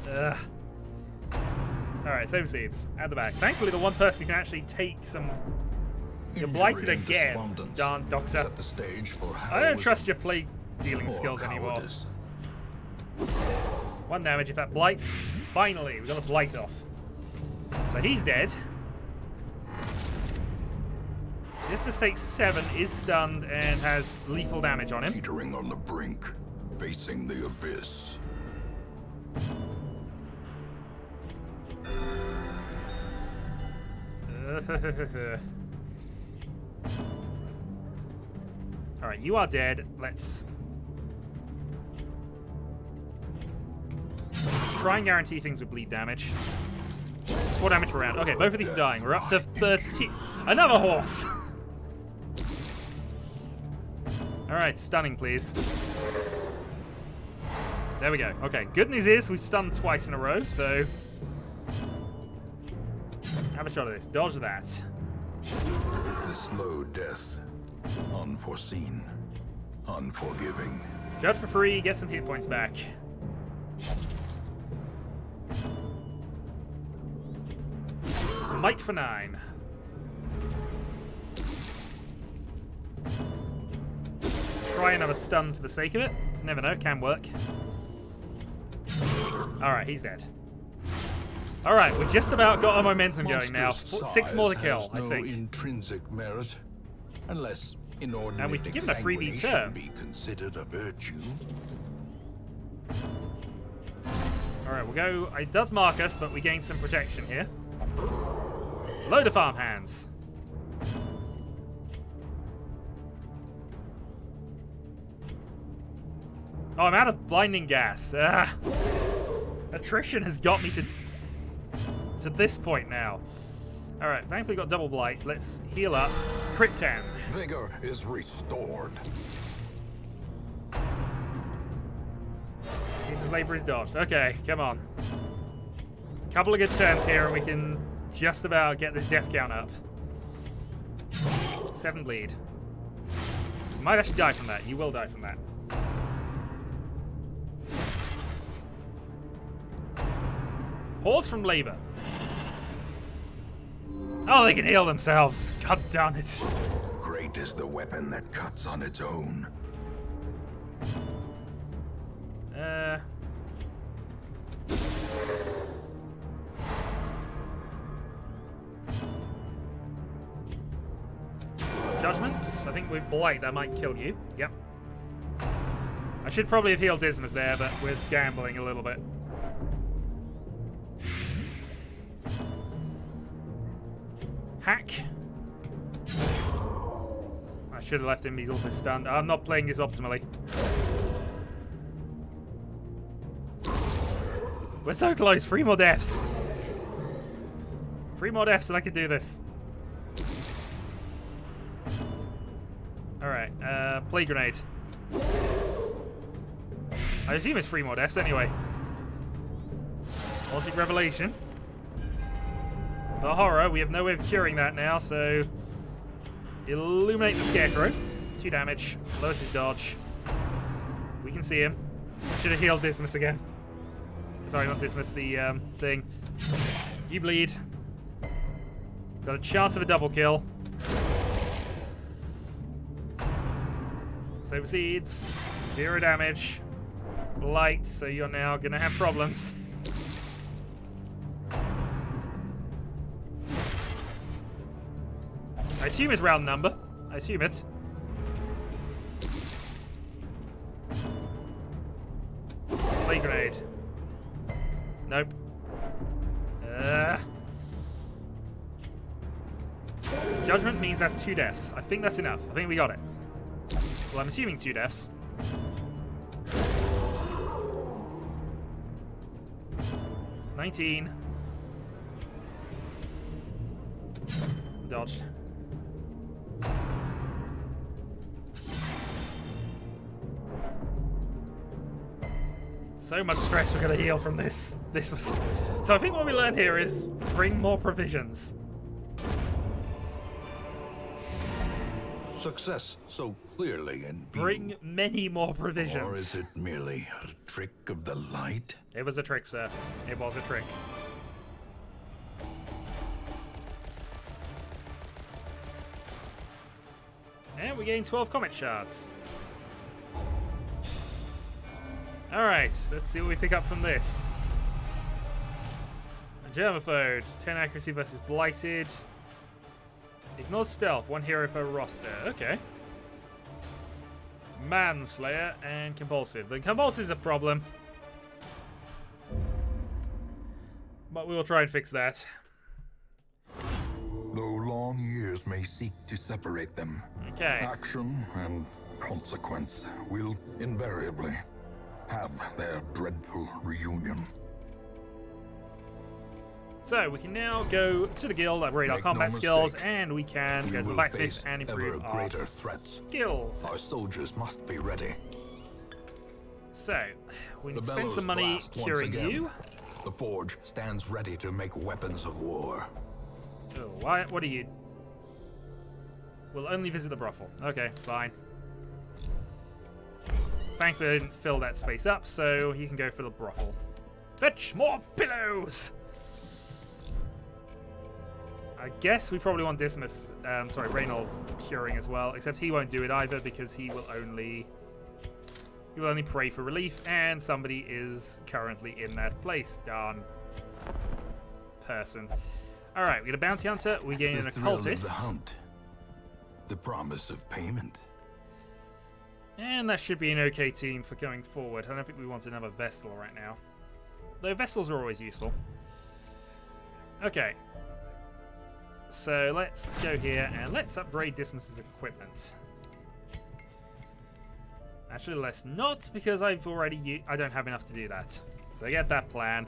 Ugh. Alright, save seeds. At the back. Thankfully, the one person who can actually take some You're blighted Injury and again, despondence darn doctor. set the stage for I don't trust heroism your plague dealing or skills anymore. cowardice. 1 damage if that blights. Finally, we got a blight off. So he's dead. This mistake 7 is stunned and has lethal damage on him. Teetering on the brink, facing the abyss. Alright, you are dead. Let's try and guarantee things with bleed damage. 4 damage per round. Okay, both of these are dying. We're up to 30. Another horse! Alright, stunning, please. There we go. Okay, good news is we've stunned twice in a row, so have a shot of this. Dodge that. The slow death. Unforeseen. Unforgiving. Judge for free, get some hit points back. Smite for 9. Try another stun for the sake of it. Never know, can work. Alright, he's dead. Alright, we've just about got our momentum going now. 6 more to kill, I think. Intrinsic merit, unless inordinate And we've given a freebie turn. be considered a virtue. Alright, we'll go. It does mark us, but we gain some protection here. Load of farm hands. Oh, I'm out of blinding gas. Attrition has got me to this point now. Alright, thankfully got double blight. Let's heal up. Crit 10. Vigor is restored. Uses labor is dodged. Okay, come on. Couple of good turns here and we can just about get this death count up. 7 bleed. You might actually die from that. You will die from that. Pause from labor. Oh, they can heal themselves. God damn it. Great is the weapon that cuts on its own. Judgments? I think with blight that might kill you. Yep. I should probably have healed Dismas there, but we're gambling a little bit. Hack. I should have left him, he's also stunned. I'm not playing this optimally. We're so close, 3 more deaths. 3 more deaths and I can do this. Alright, play grenade. I assume it's 3 more deaths anyway. Logic revelation. The horror, we have no way of curing that now, so illuminate the scarecrow. 2 damage. Lowers his dodge. We can see him. Should have healed Dismas again. Sorry, not Dismas, the thing. You bleed. Got a chance of a double kill. Sober Seeds. 0 damage. Blight, so you're now gonna have problems. I assume it's round number. I assume it. Play grenade. Nope. Judgment means that's 2 deaths. I think that's enough. I think we got it. Well, I'm assuming 2 deaths. $19. Dodged. So much stress we're gonna heal from this. So I think what we learned here is bring more provisions. Success so clearly in view. Bring many more provisions. Or is it merely a trick of the light? It was a trick, sir. It was a trick. And we gain 12 comet shards. Alright, let's see what we pick up from this. A germaphobe, 10 accuracy versus blighted. Ignores stealth, 1 hero per roster. Okay. Manslayer and compulsive. The compulsive's a problem. But we will try and fix that. Though long years may seek to separate them, Okay. action and consequence will invariably have their dreadful reunion. So we can now go to the guild, upgrade our Make no combat skills, mistake. and we can We go to the will blacksmith face and ever improve our greater threats. skills. Our soldiers must be ready. So we need The to spend bellows some money blast once curing again. you. The forge stands ready to make weapons of war. Oh, why? What are you? We'll only visit the brothel. Okay, fine. Thankfully, I didn't fill that space up, so you can go for the brothel. Fetch more pillows! I guess we probably want Reynold curing as well, except he won't do it either because he will only pray for relief, and somebody is currently in that place. Darn person. Alright, we get a bounty hunter, we gain an The thrill of occultist. the hunt. The promise of payment. And that should be an okay team for going forward. I don't think we want another Vestal right now. Though Vestals are always useful. Okay. So let's go here and let's upgrade Dismas's equipment. Actually, let's not, because I don't have enough to do that. Forget that plan.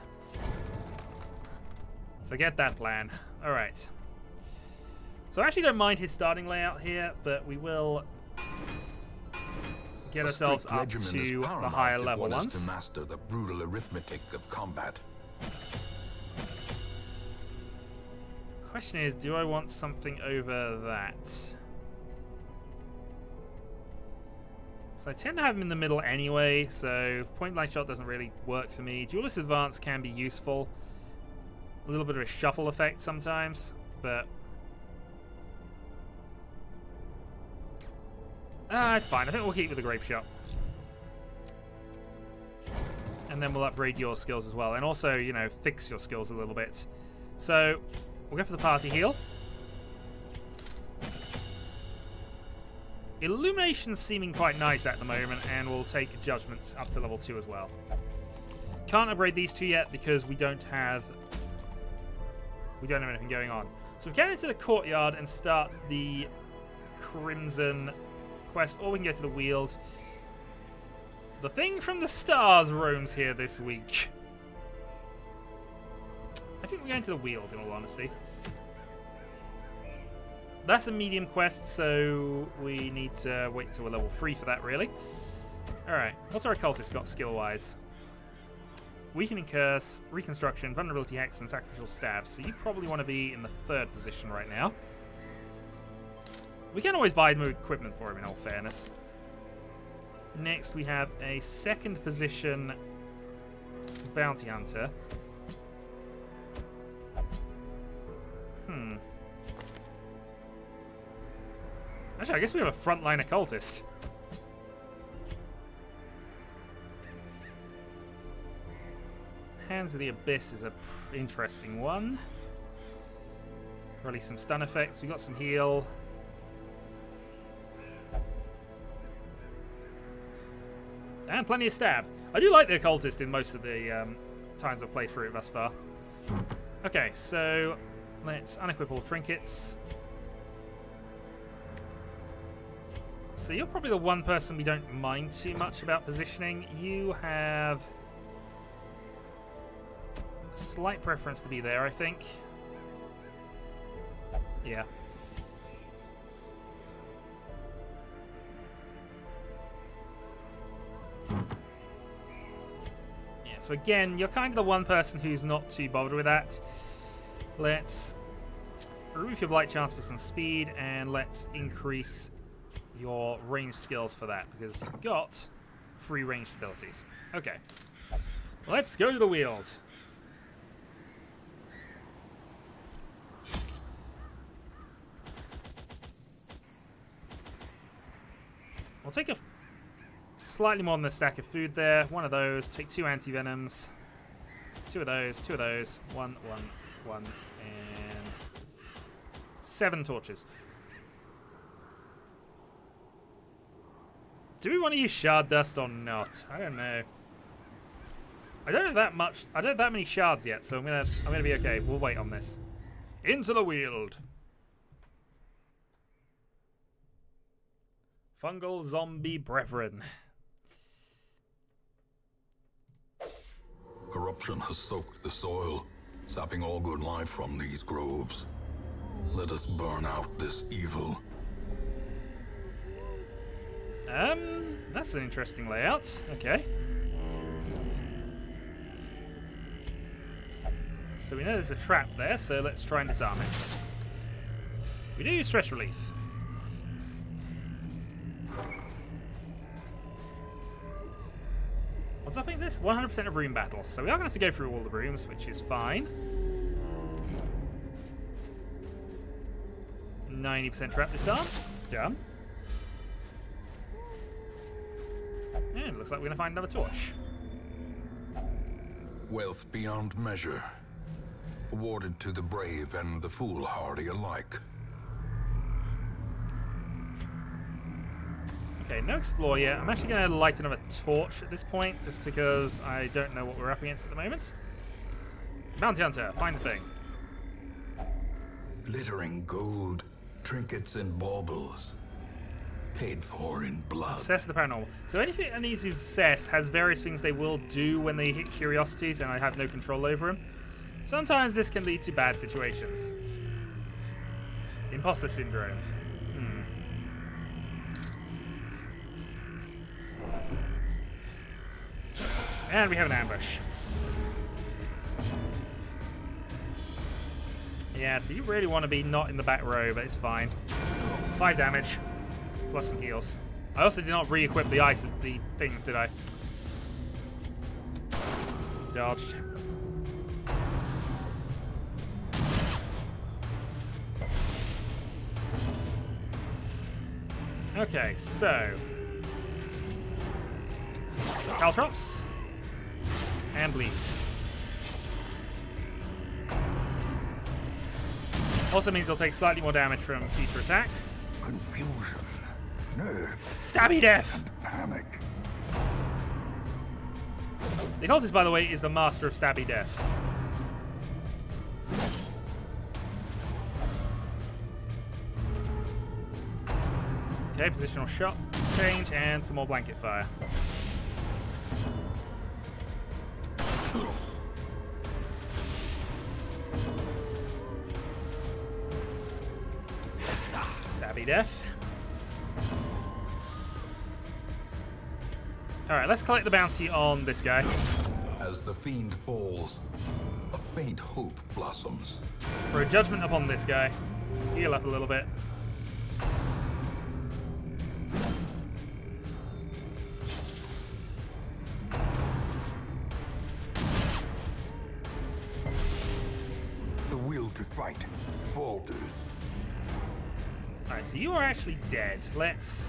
Forget that plan. Alright. So I actually don't mind his starting layout here, but we will get ourselves strict up regimen is to the paramount higher if level one is ones. to master the brutal arithmetic of combat. Question is, do I want something over that? So I tend to have him in the middle anyway, so point blank shot doesn't really work for me. Duelist Advance can be useful. A little bit of a shuffle effect sometimes, but it's fine. I think we'll keep with the Grape Shot. And then we'll upgrade your skills as well. And also, you know, fix your skills a little bit. So, we'll go for the party heal. Illumination's seeming quite nice at the moment, and we'll take Judgment up to level 2 as well. Can't upgrade these two yet because we don't have anything going on. So we can get into the courtyard and start the Crimson quest, or we can go to the Weald. The Thing from the Stars roams here this week. I think we're going to the Weald, in all honesty. That's a medium quest, so we need to wait till we're level 3 for that, really. Alright, what's our occultist got skill-wise? Weakening Curse, Reconstruction, Vulnerability Hex, and Sacrificial Stab. So you probably want to be in the 3rd position right now. We can always buy new equipment for him, in all fairness. Next, we have a 2nd position Bounty Hunter. Actually, I guess we have a frontline occultist. Hands of the Abyss is a interesting one. Release some stun effects. We got some heal. And plenty of stab. I do like the occultist in most of the times I've played through it thus far. Okay, so let's unequip all trinkets. So you're probably the one person we don't mind too much about positioning. You have a slight preference to be there, I think. Yeah. Yeah, so again, you're kind of the one person who's not too bothered with that. Let's remove your blight chance for some speed, and let's increase your range skills for that, because you've got 3 ranged abilities. Okay. Let's go to the Weald. We'll take a slightly more than a stack of food there. One of those. Take 2 anti-venoms. 2 of those. 2 of those. 1, 1, 1, and 7 torches. Do we want to use shard dust or not? I don't know. I don't have that much. I don't have that many shards yet, so I'm gonna be okay. We'll wait on this. Into the Weald. Fungal zombie brethren. Corruption has soaked the soil, sapping all good life from these groves. Let us burn out this evil. That's an interesting layout. Okay. So we know there's a trap there, so let's try and disarm it. We do use stress relief. What's up with this? 100% of room battles. So we are going to have to go through all the rooms, which is fine. 90% trap disarm. Done. And it looks like we're going to find another torch. Wealth beyond measure, awarded to the brave and the foolhardy alike. Okay, no explore yet. I'm actually going to light another torch at this point, just because I don't know what we're up against at the moment. Bounty Hunter, find the thing. Glittering gold, trinkets and baubles, paid for in blood. Obsessed with the paranormal. So anything that needs to be obsessed has various things they will do when they hit curiosities, and I have no control over them. Sometimes this can lead to bad situations. Imposter syndrome. And we have an ambush. Yeah, so you really want to be not in the back row, but it's fine. 5 damage, plus some heals. I also did not re-equip the things, did I? Dodged. Okay, so Caltrops and bleed. Also means they'll take slightly more damage from future attacks. Confusion, nerves, Stabby death! panic. The cultist, by the way, is the master of stabby death. Okay, positional shot change and some more blanket fire. Stabby death. Alright, let's collect the bounty on this guy. As the fiend falls, a faint hope blossoms. For a judgment upon this guy. Heal up a little bit. The will to fight falters. Alright, so you are actually dead. Let's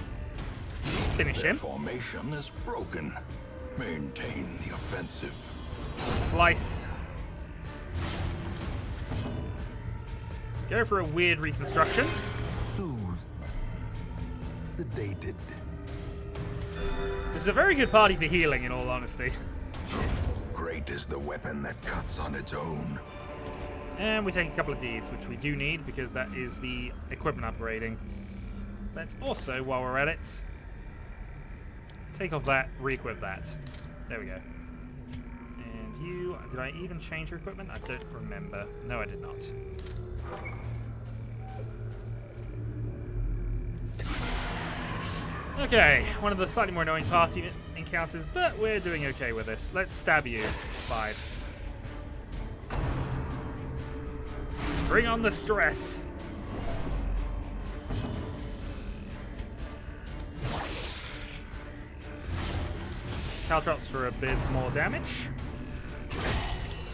finish him. Formation is broken. Maintain the offensive. Slice. Go for a weird reconstruction. Soothed. Sedated. This is a very good party for healing, in all honesty. Great is the weapon that cuts on its own. And we take a couple of deeds, which we do need, because that is the equipment upgrading. Let's also, while we're at it, take off that, re-equip that. There we go. And you, did I even change your equipment? I don't remember. No, I did not. Okay, one of the slightly more annoying party encounters, but we're doing okay with this. Let's stab you. 5. Bring on the stress. Caltrops for a bit more damage.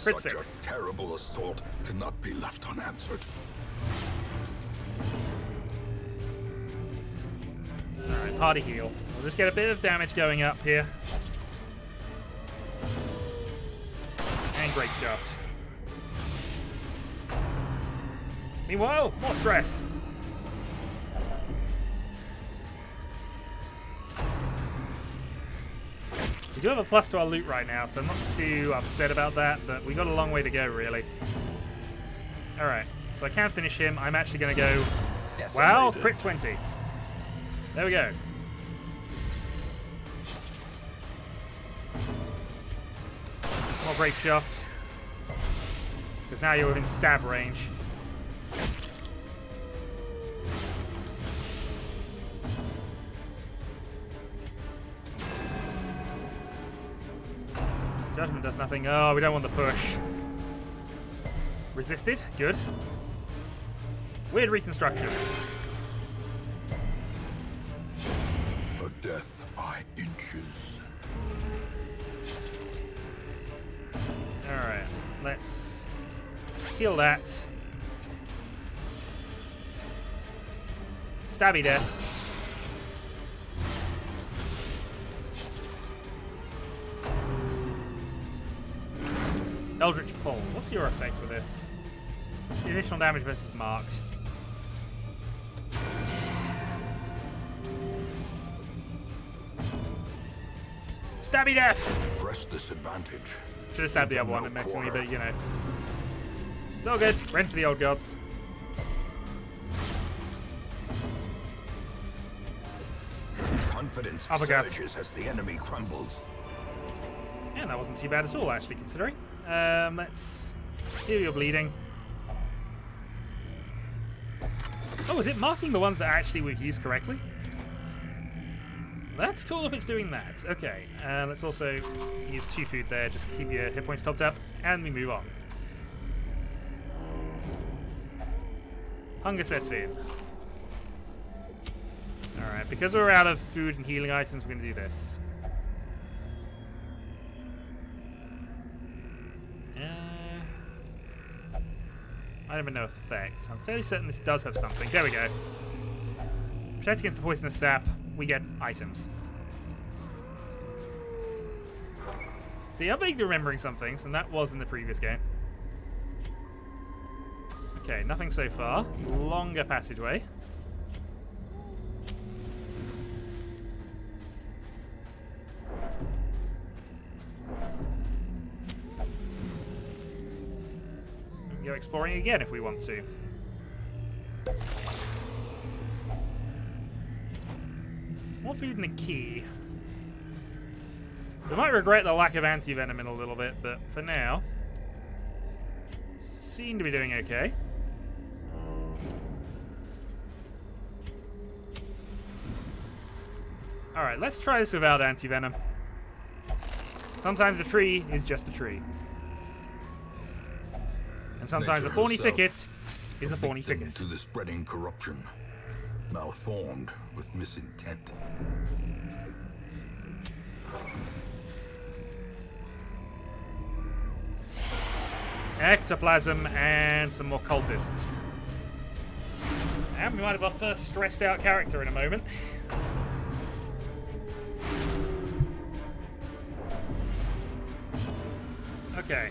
Crit Such 6. a terrible assault cannot be left unanswered. Alright, Alright, party heal. We'll just get a bit of damage going up here. And great shot. Meanwhile, more stress. We do have a plus to our loot right now, so I'm not too upset about that, but we got a long way to go, really. Alright, so I can finish him. I'm actually going to go... Wow, crit 20. There we go. More break shot. Because now you're within stab range. Judgment does nothing. Oh, we don't want the push. Resisted. Good. Weird reconstruction. A death by inches. Alright. Let's heal that. Stabby death. Eldritch Pull. What's your effect with this? The additional damage versus marked. Stabby death! Press disadvantage. Should have stabbed the other one, it makes me, but you know. It's all good. Rent for the old gods. Confidence Uppercut. surges as the enemy crumbles. And that wasn't too bad at all, actually, considering. Let's heal your bleeding. Oh, is it marking the ones that actually we've used correctly? That's cool if it's doing that. Okay, let's also use 2 food there, just keep your hit points topped up, and we move on. Hunger sets in. Alright, because we're out of food and healing items, we're going to do this. I don't have no effect. I'm fairly certain this does have something. There we go. Protect against the poisonous sap. We get items. See, I'm vaguely remembering some things, and that was in the previous game. Okay, nothing so far. Longer passageway. Go exploring again if we want to. More food and a key. We might regret the lack of anti-venom in a little bit, but for now, seem to be doing okay. Alright, let's try this without anti-venom. Sometimes a tree is just a tree. And sometimes Nature a thorny herself, thicket is a thorny victim thicket. to the spreading corruption, malformed with misintent. Ectoplasm and some more cultists. And we might have our first stressed out character in a moment. Okay.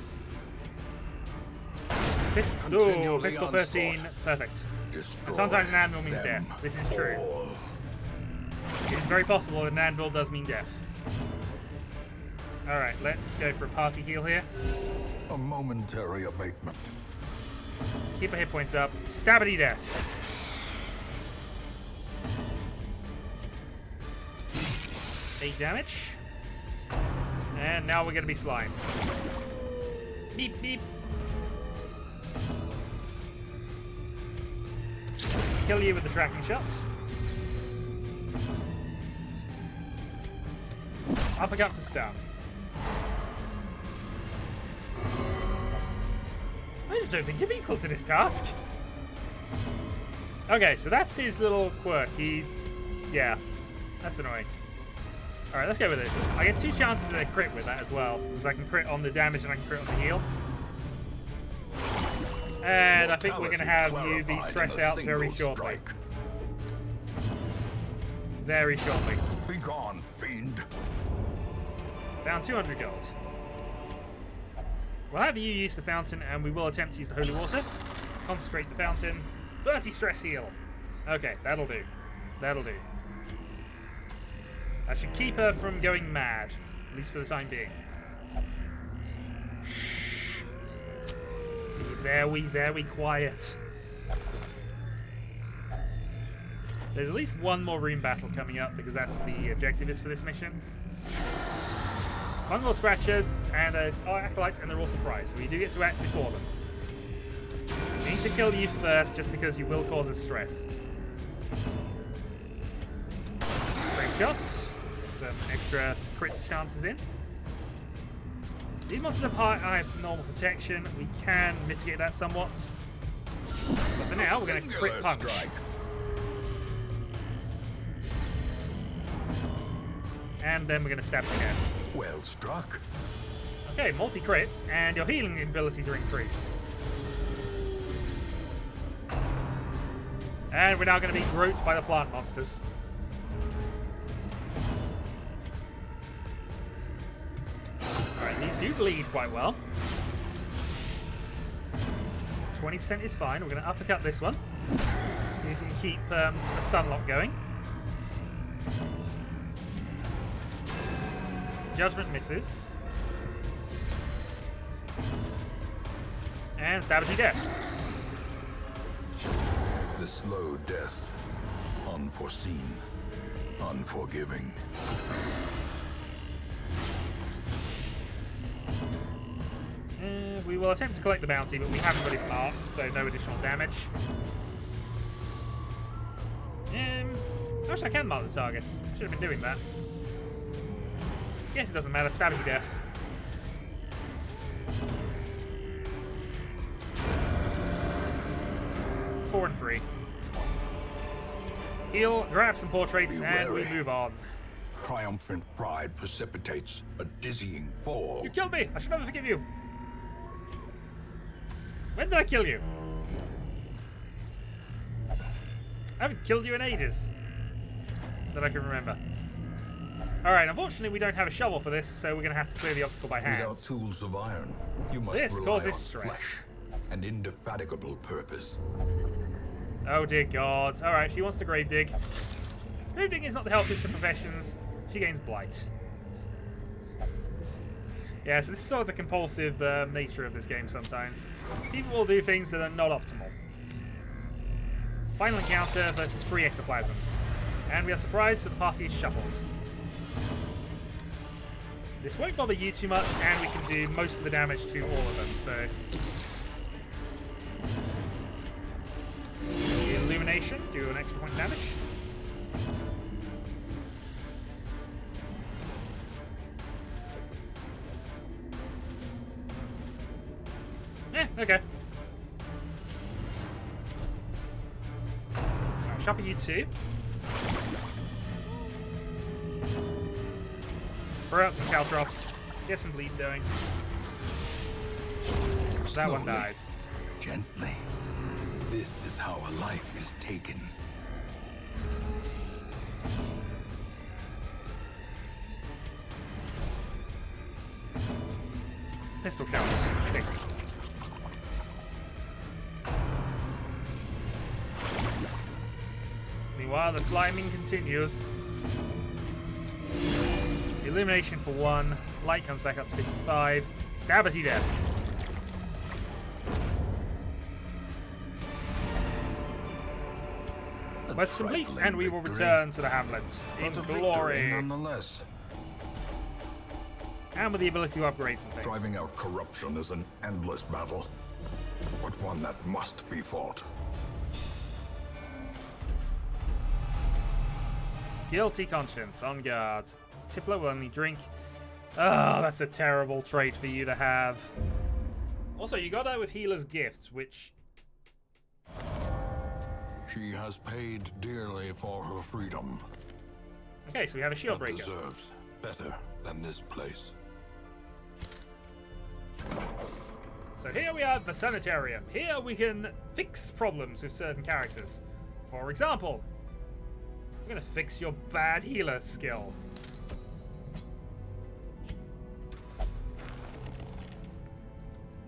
Ooh, pistol 13, perfect. And sometimes an anvil means death. This is true. It is very possible that an anvil does mean death. Alright, let's go for a party heal here. A momentary abatement. Keep our hit points up. Stabbity death. 8 damage. And now we're going to be slimed. Beep, beep. Kill you with the tracking shots. Uppercut for stun. I just don't think you're equal to this task. Okay, so that's his little quirk. Yeah, that's annoying. Alright, let's go with this. I get 2 chances at a crit with that as well, because I can crit on the damage and I can crit on the heal. And I think we're going to have you be stressed out very shortly. very shortly. Be gone, fiend. Found 200 gold. We'll have you use the fountain, and we will attempt to use the holy water. Consecrate the fountain. 30 stress heal. Okay, that'll do. That'll do. That should keep her from going mad, at least for the time being. Shh. Be very quiet. There's at least one more room battle coming up because that's what the objective is for this mission. One more scratchers and an acolyte, and they're all surprised, so we do get to act before them. We need to kill you first just because you will cause us stress. Great shots. Get some extra crit chances in. These monsters have high normal protection. We can mitigate that somewhat. But for now, we're going to crit punch. And then we're going to stab again. Well struck. Okay, multi-crits, and your healing abilities are increased. And we're now going to be grouped by the plant monsters. Alright, these do bleed quite well. 20% is fine. We're going to uppercut this one. See if we can keep a stun lock going. Judgment misses. And stab to death. The slow death. Unforeseen. Unforgiving. We will attempt to collect the bounty, but we haven't got his mark, so no additional damage. Actually, I can mark the targets. Should have been doing that. Guess it doesn't matter. Stabbing to death. Four and 3. Heal, grab some portraits, and we move on. Triumphant pride precipitates a dizzying fall. You killed me! I should never forgive you! When did I kill you? I haven't killed you in ages. That I can remember. Alright, unfortunately we don't have a shovel for this, so we're going to have to clear the obstacle by hand. Without tools of iron, you must This rely causes on stress. flesh and indefatigable purpose. Oh dear God. Alright, she wants to grave dig. Grave digging is not the healthiest of professions. She gains blight. Yeah, so this is sort of the compulsive nature of this game sometimes. People will do things that are not optimal. Final encounter versus 3 ectoplasms. And we are surprised that the party is shuffled. This won't bother you too much, and we can do most of the damage to all of them, so... The illumination, do an extra point of damage. Okay. Alright, shuffle you 2. Throw out some caltrops. Get some bleed going. That one dies. Gently. This is how a life is taken. Pistol shot. 6. Meanwhile, the sliming continues. Illumination for 1. Light comes back up to 55. Stabity death. Quest complete, and we will return to the hamlets in glory. Nonetheless. And with the ability to upgrade some things. Driving out corruption is an endless battle, but one that must be fought. Guilty conscience, on guard. Tippler will only drink. Oh, that's a terrible trait for you to have. Also, you got that with Healer's Gift, which... She has paid dearly for her freedom. Okay, so we have a shield But breaker. deserves better than this place. So here we are at the sanitarium. Here we can fix problems with certain characters. For example, I'm gonna fix your bad healer skill.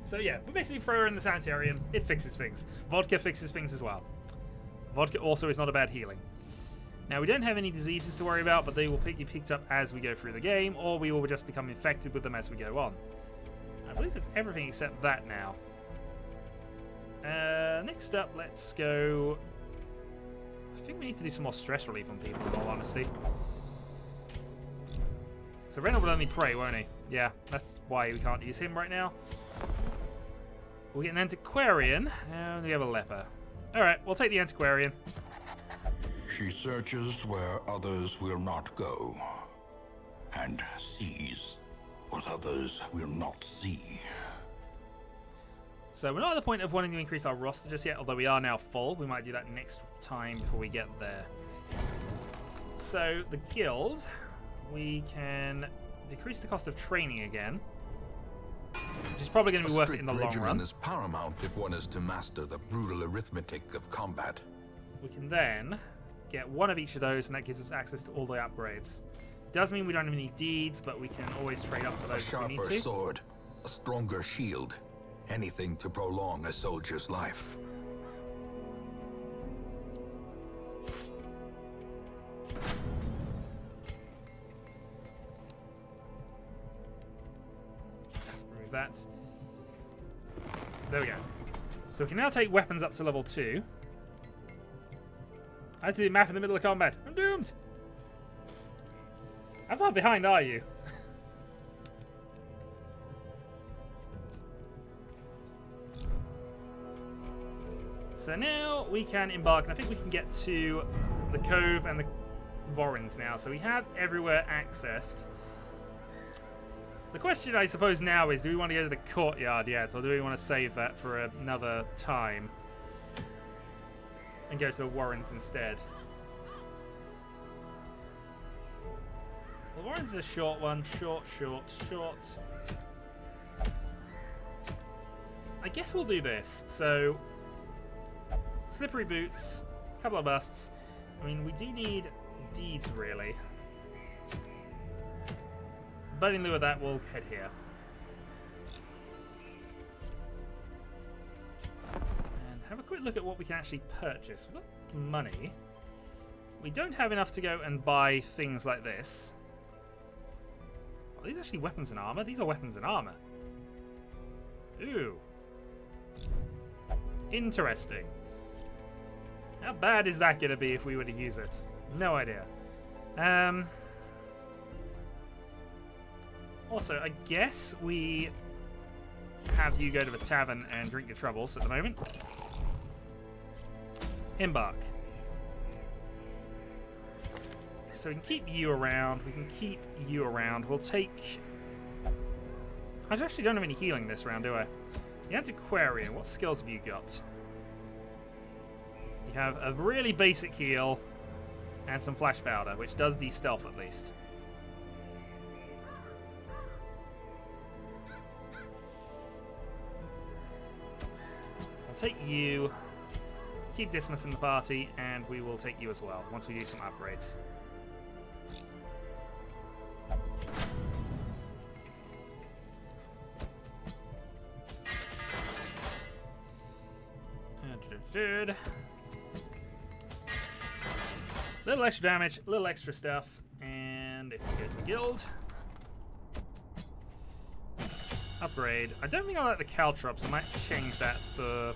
So yeah, we basically throw her in the sanitarium. It fixes things. Vodka fixes things as well. Vodka also is not a bad healing. Now, we don't have any diseases to worry about, but they will be picked up as we go through the game, or we will just become infected with them as we go on. I believe that's everything except that now. Next up, let's go... I think we need to do some more stress relief on people, in all honesty. So Reynald will only pray, won't he? Yeah, that's why we can't use him right now. We'll get an antiquarian, and we have a leper. Alright, we'll take the antiquarian. She searches where others will not go, and sees what others will not see. So we're not at the point of wanting to increase our roster just yet, although we are now full. We might do that next time before we get there. So the guild, we can decrease the cost of training again, which is probably going to be worth it in the long run. Regimen is paramount if one is to master the brutal arithmetic of combat. We can then get one of each of those, and that gives us access to all the upgrades. Does mean we don't have any deeds, but we can always trade up for those if we need to. A sharper sword, a stronger shield, anything to prolong a soldier's life. Remove that. There we go. So we can now take weapons up to level 2. I had to do math in the middle of combat. I'm doomed! How far behind are you? So now we can embark, and I think we can get to the Cove and the Vorins now. So we have everywhere accessed. The question, I suppose, now is, do we want to go to the courtyard yet, or do we want to save that for another time and go to the Warrens instead? The Warrens is a short one. Short. I guess we'll do this. So, slippery boots, a couple of busts. I mean, we do need deeds, really. But in lieu of that, we'll head here. And have a quick look at what we can actually purchase. We've got money. We don't have enough to go and buy things like this. Are these actually weapons and armor? These are weapons and armor. Ooh. Interesting. How bad is that going to be if we were to use it? No idea. Also, I guess we have you go to the tavern and drink your troubles at the moment. Embark. So we can keep you around. We can keep you around. We'll take... I actually don't have any healing this round, do I? The Antiquarian, what skills have you got? You have a really basic heal and some flash powder, which does de-stealth at least. I'll take you, keep Dismas in the party, and we will take you as well once we do some upgrades. Little extra damage, little extra stuff, and if we go to the guild, upgrade. I don't think I like the caltrops. I might change that for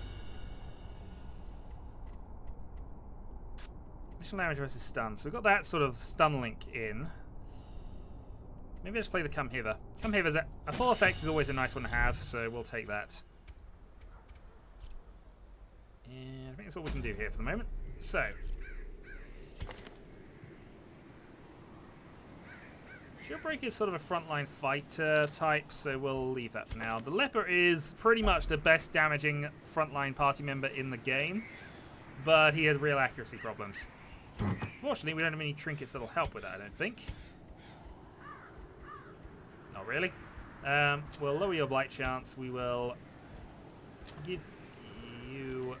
additional damage versus stun. So we've got that sort of stun link in. Maybe I just play the Come Hither. Come Hither's a full effect is always a nice one to have, so we'll take that. And I think that's all we can do here for the moment. So, Shieldbreaker is sort of a frontline fighter type, so we'll leave that for now. The Leper is pretty much the best damaging frontline party member in the game, but he has real accuracy problems. Fortunately, we don't have any trinkets that'll help with that, I don't think. Not really. We'll lower your blight chance. We will give you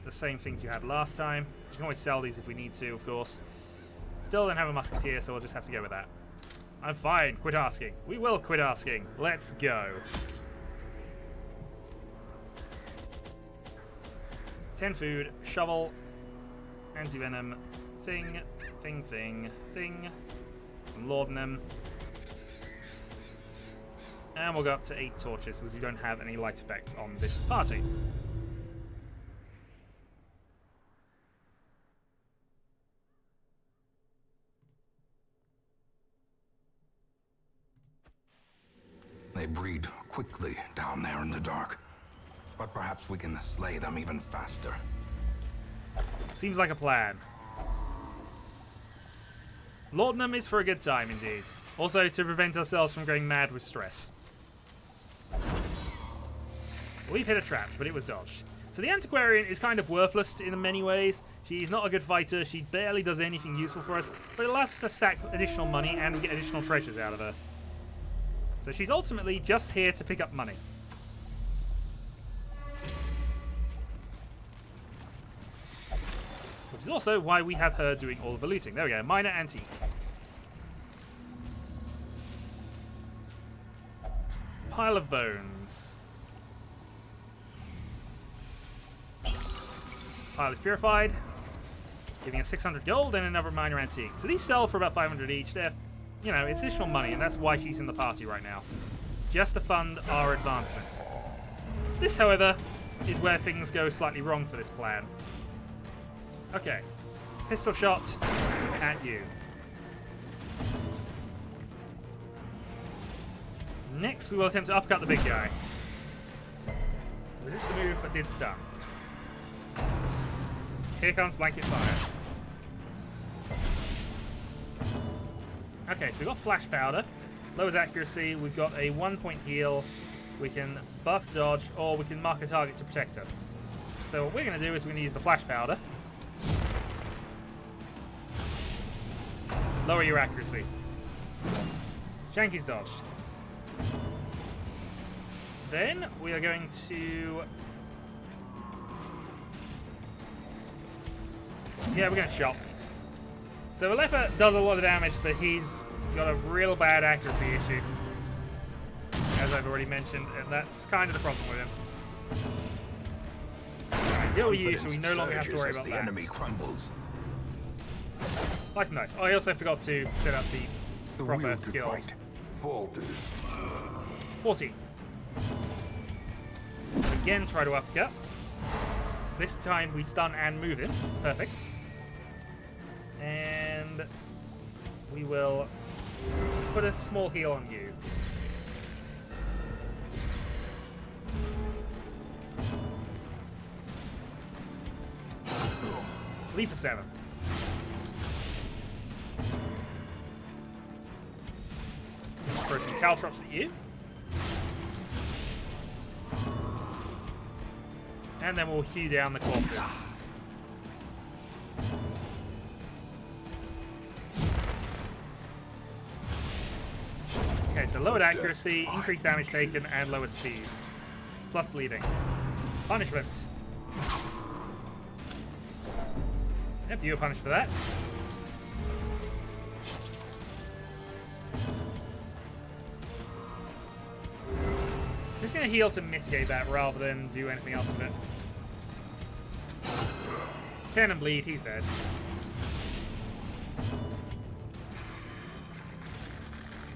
the same things you had last time. You can always sell these if we need to, of course. Still don't have a musketeer, so we'll just have to go with that. I'm fine. Quit asking. We will quit asking. Let's go. 10 food, shovel, anti-venom, thing, some laudanum. And we'll go up to 8 torches because we don't have any light effects on this party. They breed quickly down there in the dark. But perhaps we can slay them even faster. Seems like a plan. Laudanum is for a good time, indeed. Also, to prevent ourselves from going mad with stress. We've hit a trap, but it was dodged. So the Antiquarian is kind of worthless in many ways. She's not a good fighter. She barely does anything useful for us. But it allows us to stack additional money and we get additional treasures out of her. So she's ultimately just here to pick up money. Which is also why we have her doing all of the looting. There we go, minor antique. Pile of bones. Pile is purified, giving us 600 gold and another minor antique. So these sell for about 500 each. They're, you know, it's additional money, and that's why she's in the party right now. Just to fund our advancement. This, however, is where things go slightly wrong for this plan. Okay, pistol shot at you. Next, we will attempt to uppercut the big guy. Resist the move, but did stun. Here comes blanket fire. Okay, so we've got flash powder. Lowers accuracy, we've got a 1-point heal. We can buff dodge, or we can mark a target to protect us. So what we're going to do is we're going to use the flash powder. Lower your accuracy. Shanky's dodged. Then we are going to... yeah, we're going to chop. So Aleppa does a lot of damage, but he's got a real bad accuracy issue, as I've already mentioned, and that's kind of the problem with him. Alright, deal with you, so we no longer have to worry about that. The enemy crumbles. Nice, nice. I also forgot to set up the proper skills. 14. Again, try to uppercut. This time we stun and move him. Perfect. And we will put a small heal on you. Leap for 7. Throw some caltrops at you. And then we'll hew down the corpses. Okay, so lowered accuracy, increased damage taken, and lower speed. Plus bleeding. Punishment. Yep, you were punished for that. Just gonna heal to mitigate that rather than do anything else with it. 10 and bleed, he's dead.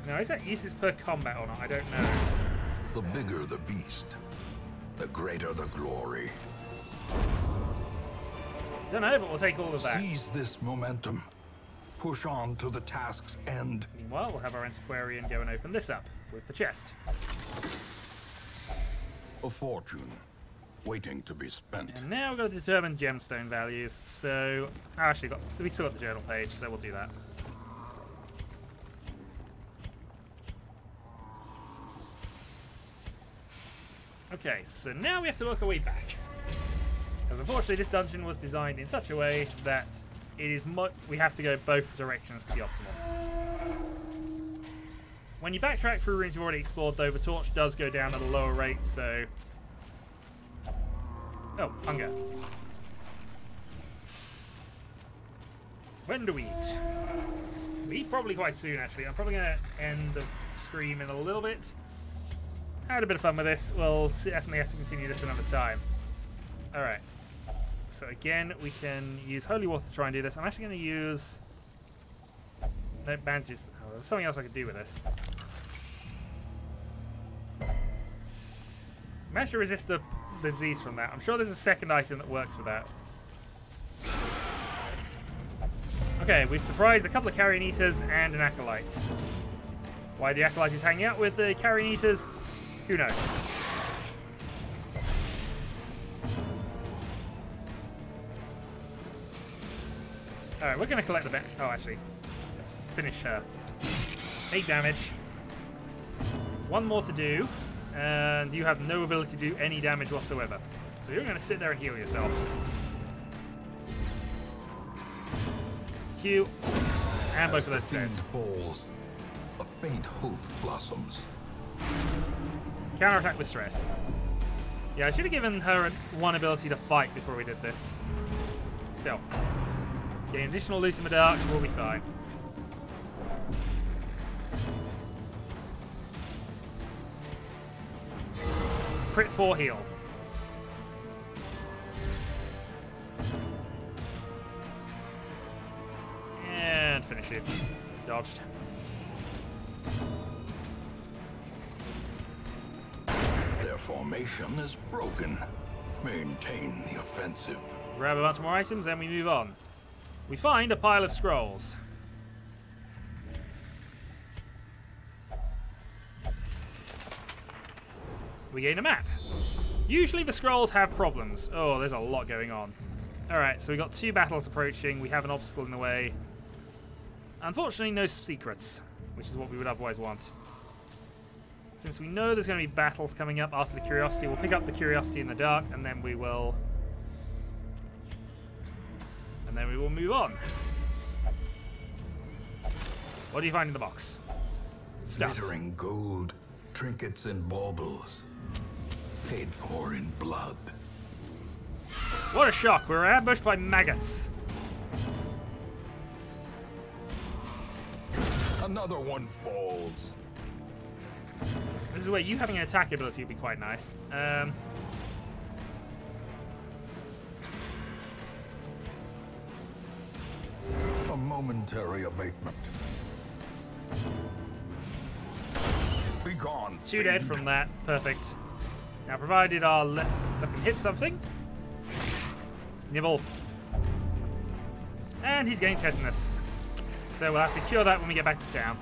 Now, is that uses per combat or not? I don't know. The bigger the beast, the greater the glory. Don't know, but we'll take all of that. Seize this momentum. Push on to the task's end. Meanwhile, we'll have our Antiquarian go and open this up with the chest. A fortune waiting to be spent. And now we've got to determine gemstone values. So, we still got the journal page, so we'll do that. Okay, so now we have to work our way back. Because unfortunately this dungeon was designed in such a way that it is we have to go both directions to be optimal. When you backtrack through rooms you've already explored, though, the torch does go down at a lower rate, so... oh, hunger. When do we eat? We eat probably quite soon, actually. I'm probably going to end the stream in a little bit. I had a bit of fun with this. We'll definitely have to continue this another time. Alright. So again, we can use holy water to try and do this. I'm actually going to use... No, bandages. Oh, there's something else I could do with this. Managed to resist the disease from that. I'm sure there's a second item that works for that. Okay, we've surprised a couple of carrion eaters and an acolyte. Why the acolyte is hanging out with the carrion eaters, who knows? Alright, we're going to collect the back. Oh, actually, let's finish her. 8 damage. 1 more to do, and you have no ability to do any damage whatsoever. So you're going to sit there and heal yourself. Q, and both of those dead. Falls, a faint hope blossoms. Counterattack with stress. Yeah, I should have given her one ability to fight before we did this. Still. Getting additional loot in the dark, we'll be fine. Crit 4 heal. And finish it. Dodged. Their formation is broken. Maintain the offensive. Grab a bunch more items and we move on. We find a pile of scrolls. We gain a map. Usually the scrolls have problems. Oh, there's a lot going on. Alright, so we got 2 battles approaching. We have an obstacle in the way. Unfortunately, no secrets, which is what we would otherwise want. Since we know there's going to be battles coming up after the curiosity, we'll pick up the curiosity in the dark, and then we will... move on. What do you find in the box? Stuff. Glittering gold, trinkets and baubles. Paid for in blood. What a shock! We were ambushed by maggots. Another one falls. This is where you having an attack ability would be quite nice. A momentary abatement. Be gone. 2 dead from that. Perfect. Now, provided our let them hit something. Nibble. And he's getting tetanus. So we'll have to cure that when we get back to town.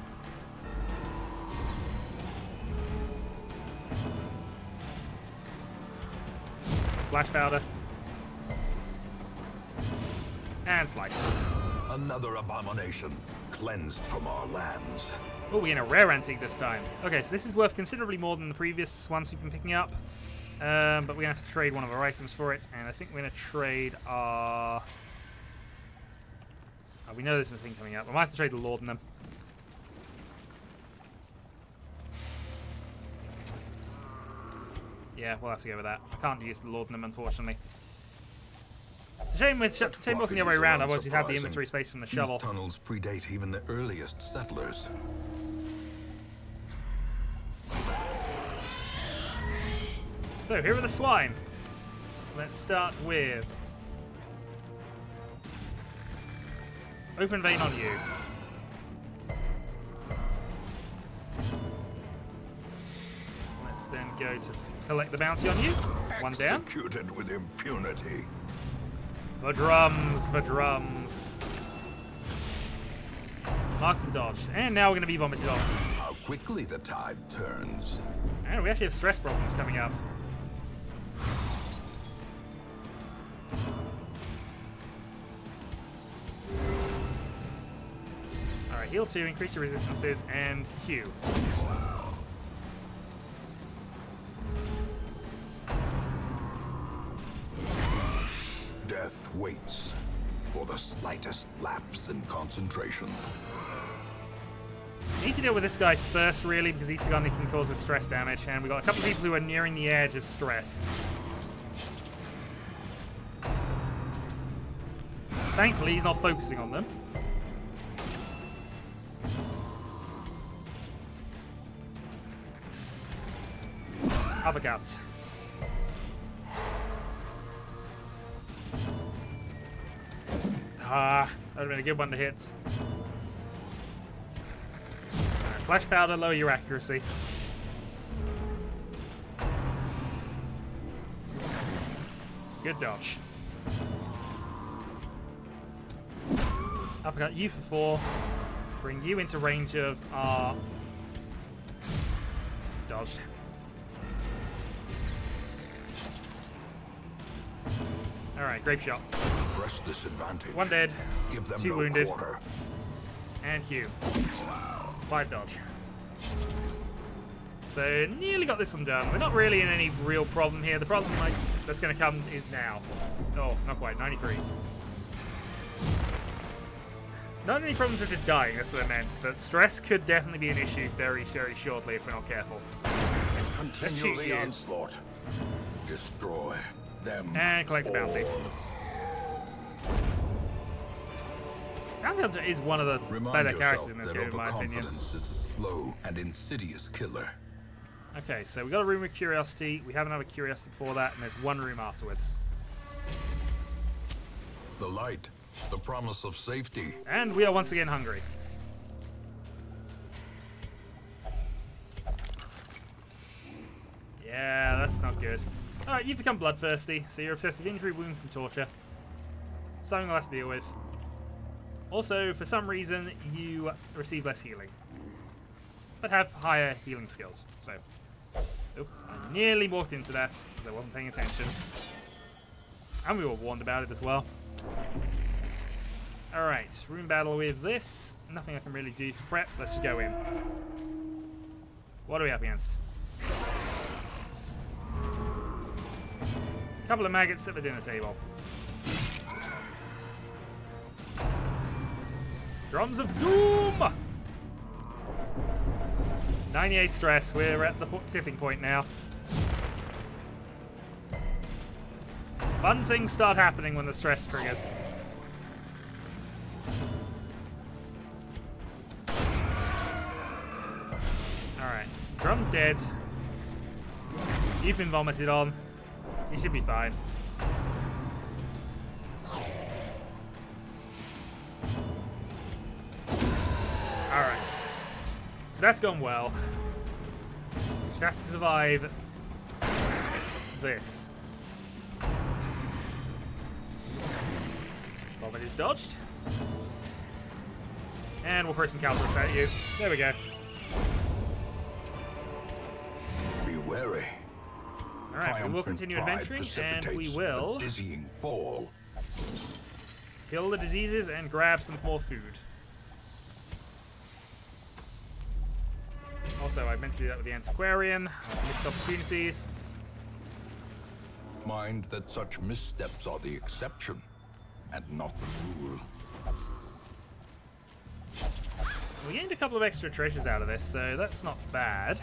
Flash powder. And slice. Another abomination cleansed from our lands. Oh, we're getting a rare antique this time. Okay, so this is worth considerably more than the previous ones we've been picking up. But we're going to have to trade one of our items for it. And I think we're going to trade our... Oh, we know there's a thing coming up. We might have to trade the laudanum. Yeah, we'll have to go with that. I can't use the laudanum, unfortunately. It's a shame it wasn't the other way around, otherwise we'd have the inventory space from the shovel. These tunnels predate even the earliest settlers. So, here are the swine. Let's start with... Open vein on you. Let's then go to collect the bounty on you. One down. Executed with impunity. The drums, the drums. Marked and dodged. And now we're going to be vomited on. How quickly the tide turns. And we actually have stress problems coming up. Alright, heal 2, increase your resistances, and Q. Death waits for the slightest lapse in concentration. We need to deal with this guy first, really, because he's the one that can cause us stress damage, and we've got a couple of people who are nearing the edge of stress. Thankfully, he's not focusing on them. Uppercut. Ah, that would have been a good one to hit. Flash powder, lower your accuracy. Good dodge. Uppercut you for 4. Bring you into range of our... Dodged. Alright, grape shot. Press this advantage. 1 dead. Give them 2 no wounded. quarter. And Hugh. 5 dodge. So, nearly got this one done. We're not really in any real problem here. The problem that's going to come is now. Oh, not quite. 93. Not any problems with just dying, that's what I meant. But stress could definitely be an issue very, very shortly if we're not careful. Continue the onslaught. Destroy them. And collect the bounty. Bounty Hunter is one of the better characters in this game, in my opinion. Overconfidence is a slow and insidious killer. Okay, so we got a room of curiosity. We have another curiosity before that, and there's one room afterwards. The light, the promise of safety. And we are once again hungry. Yeah, that's not good. Alright, you've become bloodthirsty, so you're obsessed with injury, wounds, and torture. Something we'll have to deal with. Also, for some reason, you receive less healing. But have higher healing skills, so... Oh, I nearly walked into that, because I wasn't paying attention. And we were warned about it as well. Alright, room battle with this. Nothing I can really do for prep. Let's just go in. What are we up against? A couple of maggots at the dinner table. Drums of Doom! 98 stress. We're at the tipping point now. Fun things start happening when the stress triggers. Alright. Drum's dead. You've been vomited on. You should be fine. Alright. So that's gone well. You have to survive this. Vomit is dodged. And we'll throw some counters at you. There we go. Be wary. Alright, we will continue adventuring, and we will dizzying fall. kill the diseases and grab some more food. Also, I meant to do that with the antiquarian. Missed opportunities. Mind that such missteps are the exception and not the rule. We gained a couple of extra treasures out of this, so that's not bad.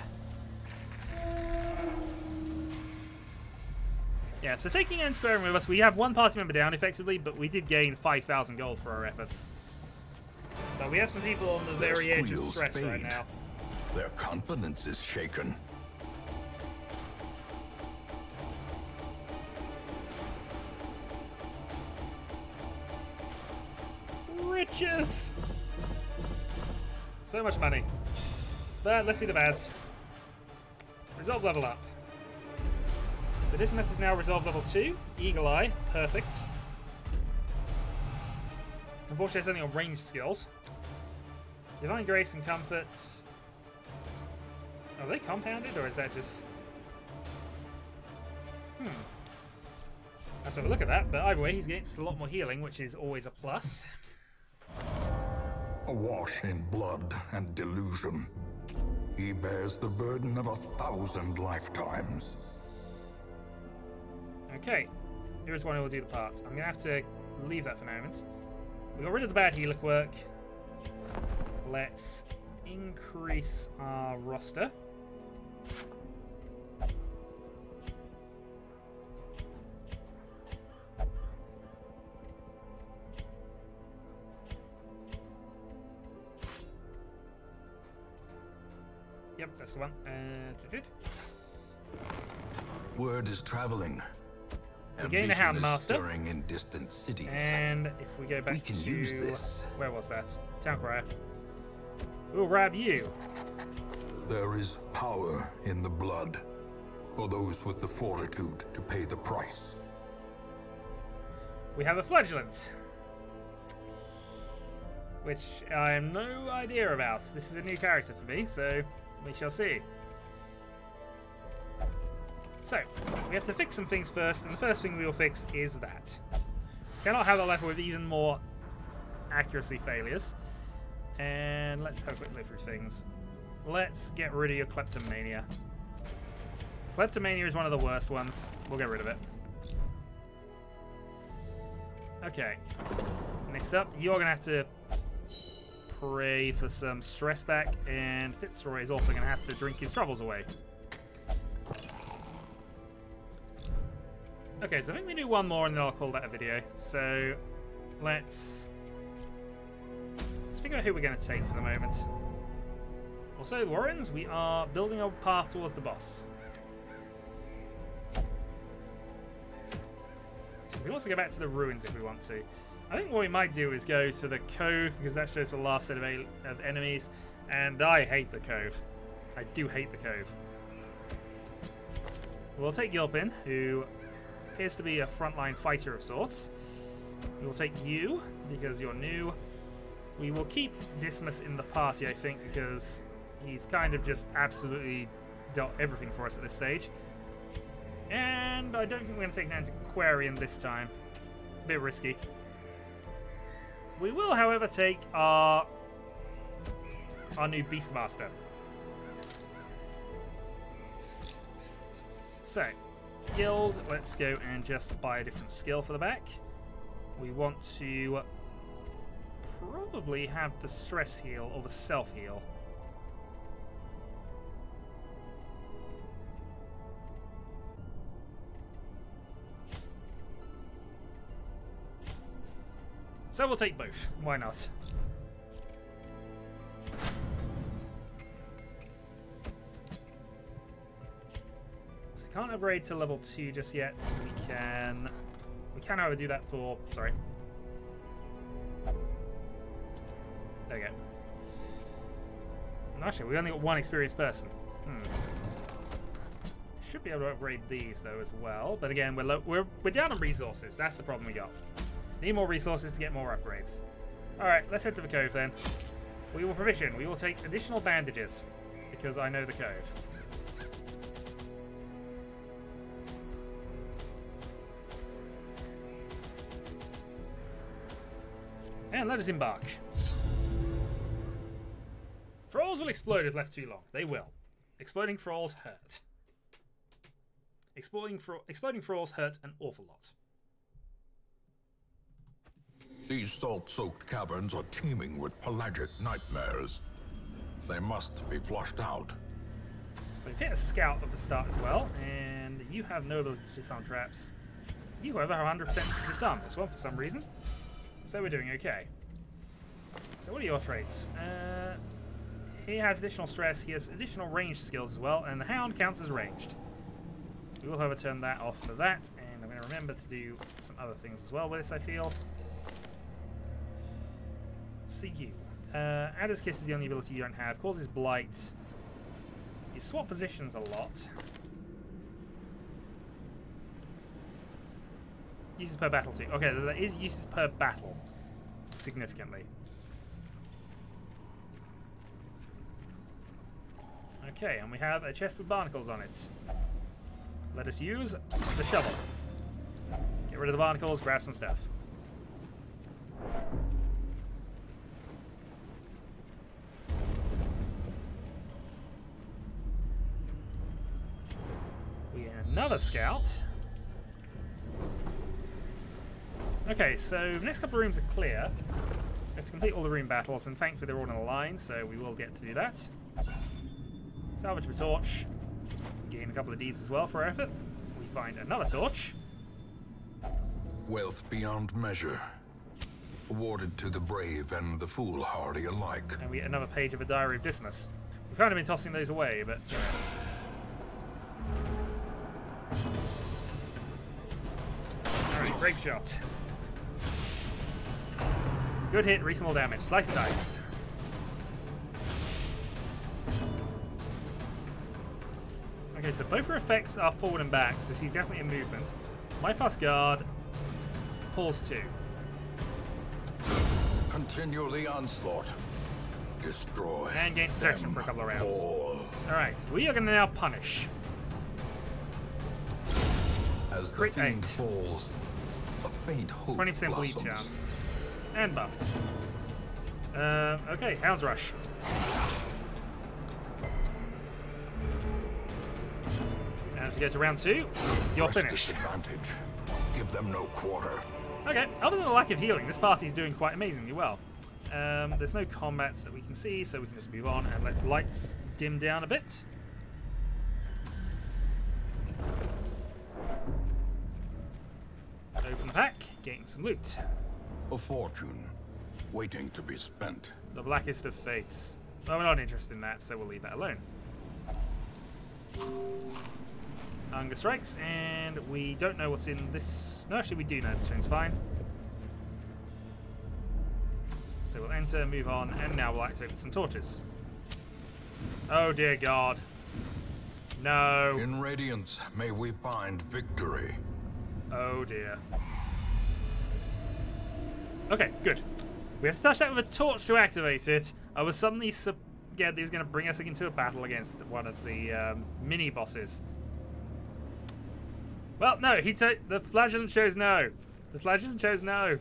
Yeah, so taking Antiquarian with us, we have one party member down effectively, but we did gain 5,000 gold for our efforts. But we have some people on the very edge of stress right now. Their confidence is shaken. Riches! So much money. But let's see the bads. Resolve level up. So this mess is now resolve level 2. Eagle Eye. Perfect. Unfortunately, it's only on ranged skills. Divine Grace and Comfort. Are they compounded, or is that just... Let's have a look at that, but either way, he's getting a lot more healing, which is always a plus. Awash in blood and delusion, he bears the burden of 1,000 lifetimes. Okay, here's one who will do the part. I'm going to have to leave that for a moment. We got rid of the bad healer quirk. Let's increase our roster. Yep, that's the one. Word is traveling. We gain a Hound Master. Stirring in distant cities. And if we go back We can to... use this. Where was that? Town Crier. We'll grab you. There is power in the blood for those with the fortitude to pay the price. We have a Flagellant, which I have no idea about. This is a new character for me, so we shall see. So, we have to fix some things first, and the first thing we will fix is that. Cannot have a level with even more accuracy failures. And let's have a quick look through things. Let's get rid of your Kleptomania. Kleptomania is one of the worst ones. We'll get rid of it. Okay. Next up, you're going to have to pray for some stress back, and Fitzroy is also going to have to drink his troubles away. Okay, so I think we do one more and then I'll call that a video. So, let's figure out who we're going to take for the moment. Also, the Warrens, we are building a path towards the boss. We can also go back to the ruins if we want to. I think what we might do is go to the cove, because that shows the last set of enemies, and I hate the cove. I do hate the cove. We'll take Gilpin, who appears to be a frontline fighter of sorts. We will take you, because you're new. We will keep Dismas in the party, I think, because he's kind of just absolutely dealt everything for us at this stage. And I don't think we're going to take an Antiquarian this time. A bit risky. We will, however, take our new Beastmaster. So, guild, let's go and just buy a different skill for the back. We want to probably have the stress heal or the self heal. So we'll take both. Why not? So we can't upgrade to level 2 just yet. We can however do that for... Sorry. There we go. Actually, we only got one experienced person. Should be able to upgrade these though as well. But again, we're down on resources. That's the problem we got. Need more resources to get more upgrades. Alright, let's head to the cove then. We will provision. We will take additional bandages, because I know the cove. And let us embark. Thralls will explode if left too long. They will. Exploding thralls hurt. Exploding thralls hurt an awful lot. These salt-soaked caverns are teeming with pelagic nightmares. They must be flushed out. So we've hit a scout at the start as well, and you have no ability to disarm traps. You, however, have 100% to disarm this one for some reason. So we're doing okay. So what are your traits? He has additional stress, he has additional ranged skills as well, and the Hound counts as ranged. We will, however, turn that off for that, and I'm going to remember to do some other things as well with this, I feel. See you. Adder's Kiss is the only ability you don't have. Causes Blight. You swap positions a lot. Uses per battle too. Okay, there is uses per battle. Significantly. Okay, and we have a chest with barnacles on it. Let us use the shovel. Get rid of the barnacles, grab some stuff. Another scout. Okay, so the next couple of rooms are clear. We have to complete all the room battles, and thankfully they're all in a line, so we will get to do that. Salvage the torch. Gain a couple of deeds as well for our effort. We find another torch. Wealth beyond measure. Awarded to the brave and the foolhardy alike. And we get another page of a Diary of Dismas. We've kind of been tossing those away, but... Grape shot. Good hit, reasonable damage. Slice and dice. Okay, so both her effects are forward and back, so she's definitely in movement. My pass guard pulls 2. Continue the onslaught. Destroy. And gains protection for a couple of rounds. All. Alright, we are going to now punish. As the Crit fiend 8. falls, a faint hope 20% bleed blossoms. chance. And buffed. Okay, Hound's Rush. And if you go to round 2, you're Press finished. disadvantage. Give them no quarter. Okay, other than the lack of healing, this party's doing quite amazingly well. There's no combats that we can see, so we can just move on and let the lights dim down a bit. Open the pack, gain some loot. A fortune, waiting to be spent. The Blackest of Fates. Well, we're not interested in that, so we'll leave that alone. Hunger strikes, and we don't know what's in this. No, actually, we do know. This room's fine. So we'll enter, move on, and now we'll activate some torches. Oh dear God. No. In Radiance, may we find victory. Oh dear. Okay, good. We have to touch that with a torch to activate it. I was suddenly scared that he was going to bring us into a battle against one of the mini bosses. Well, no, the flagellant chose no. The flagellant chose no.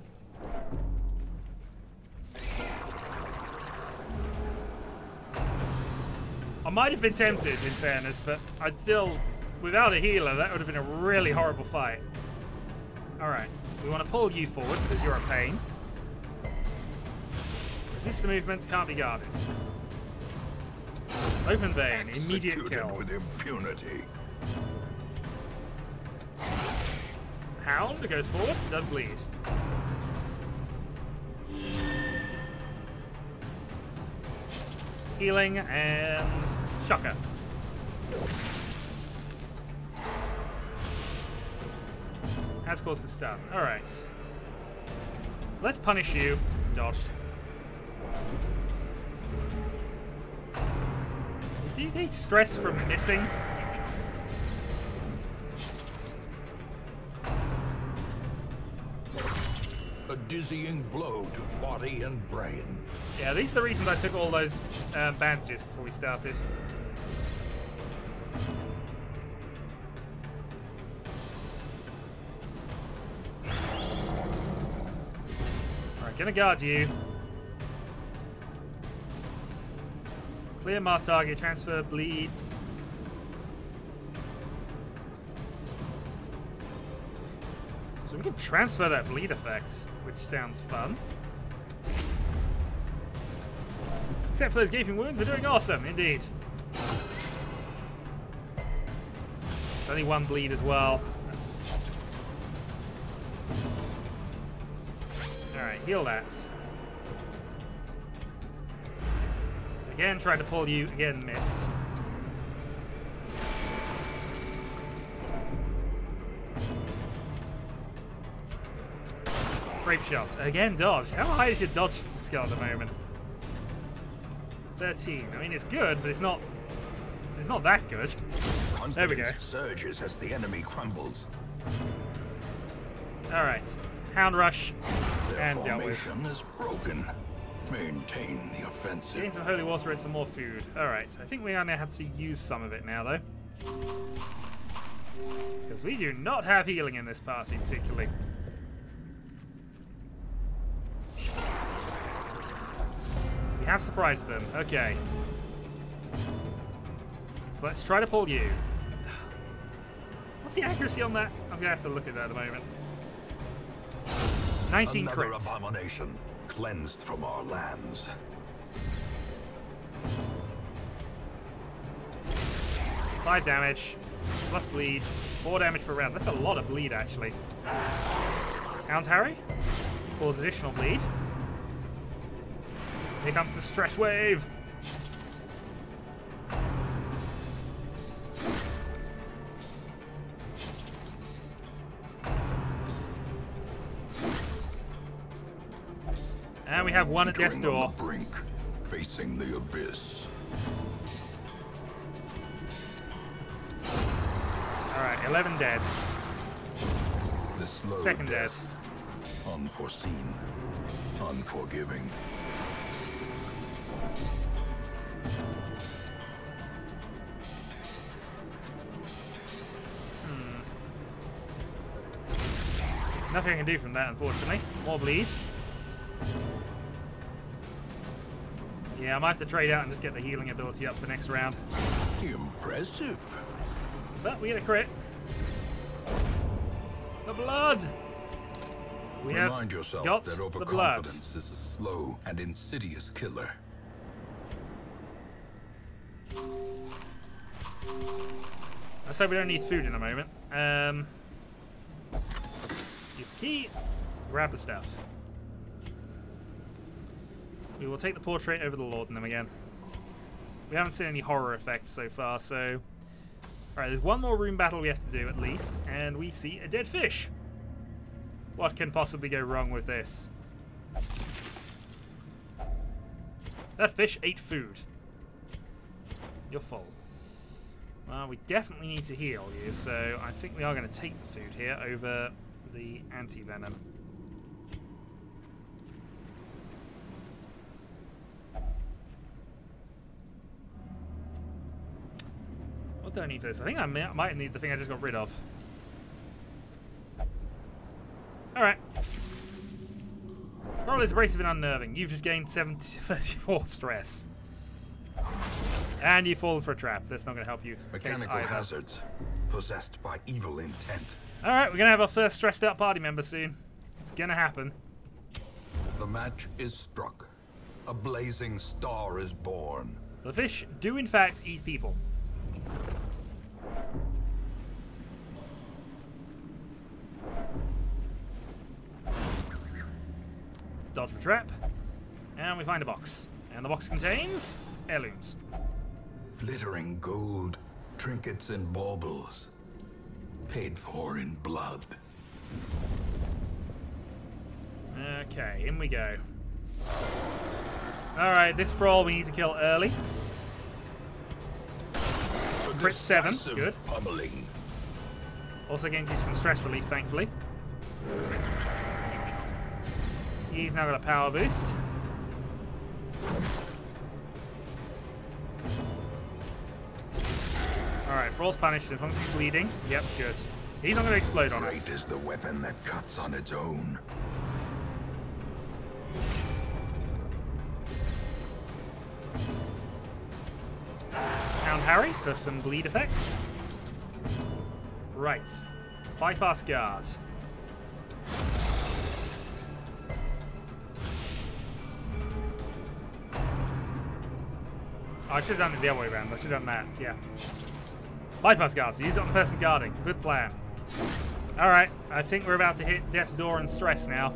I might have been tempted, in fairness, but I'd still, without a healer, that would have been a really horrible fight. Alright, we want to pull you forward because you're a pain. Resist the movements, can't be guarded. Open vein, immediate Executed kill. with impunity. Hound goes forward, does bleed. Healing and shocker. Has caused the stun. Alright. Let's punish you. Dodged. Do you get stress from missing? A dizzying blow to body and brain. Yeah, these are the reasons I took all those bandages before we started. Alright, gonna guard you. Clear mark target, transfer, bleed. So we can transfer that bleed effect, which sounds fun. Except for those gaping wounds, we're doing awesome, indeed. It's only 1 bleed as well. Alright, heal that. Again, tried to pull you, again missed. Grape shot. Again, dodge. How high is your dodge skill at the moment? 13. I mean, it's good, but it's not that good. There we go. Confidence surges as the enemy crumbles. All right, Hound Rush, Their and dealt with. formation is broken. Maintain the offensive. Getting some holy water and some more food. All right, I think we are going to have to use some of it now, though, because we do not have healing in this party particularly. We have surprised them. Okay. So let's try to pull you. What's the accuracy on that? I'm going to have to look at that at the moment. 19 Another crit. abomination cleansed from our lands. 5 damage. Plus bleed. 4 damage per round. That's a lot of bleed, actually. Hound's Harry. Cause additional bleed. Here comes the stress wave. And we have one at death's Teetering on door. the brink, facing the abyss. Alright, 11 dead. The slow Second death. Unforeseen. Unforgiving. Nothing I can do from that, unfortunately. More bleed. Yeah, I might have to trade out and just get the healing ability up for next round. Impressive. But we get a crit. The blood! We Remind have yourself got that the blood. overconfidence is a slow and insidious killer. Let's hope we don't need food in a moment. Use the key. Grab the stuff. We will take the portrait over the laudanum again. We haven't seen any horror effects so far, so... Alright, there's one more room battle we have to do at least, and we see a dead fish. What can possibly go wrong with this? That fish ate food. You're full. Well, we definitely need to heal you, so I think we are going to take the food here over the anti-venom. What do I need for this? I think I might need the thing I just got rid of. Alright. Roll is abrasive and unnerving. You've just gained 34 stress. And you've fallen for a trap. That's not going to help you. Mechanical hazards. Possessed by evil intent. Alright, we're going to have our first stressed out party member soon. It's going to happen. The match is struck. A blazing star is born. The fish do in fact eat people. Dodge the trap. And we find a box. And the box contains heirlooms. Glittering gold, trinkets and baubles. Paid for in blood. Okay, in we go. Alright, this troll we need to kill early. Crit 7, good. Pummeling. Also gains you some stress relief, thankfully. He's now got a power boost. Alright, Thrall's punished as long as he's bleeding. Yep, good. He's not going to explode on us. Great is the weapon that cuts on its own. Hound Harry for some bleed effect. Right. Bypass guard. Oh, I should have done it the other way around. I should have done that. Yeah. Bypass guards. Use it on the person guarding. Good plan. Alright. I think we're about to hit death's door and stress now.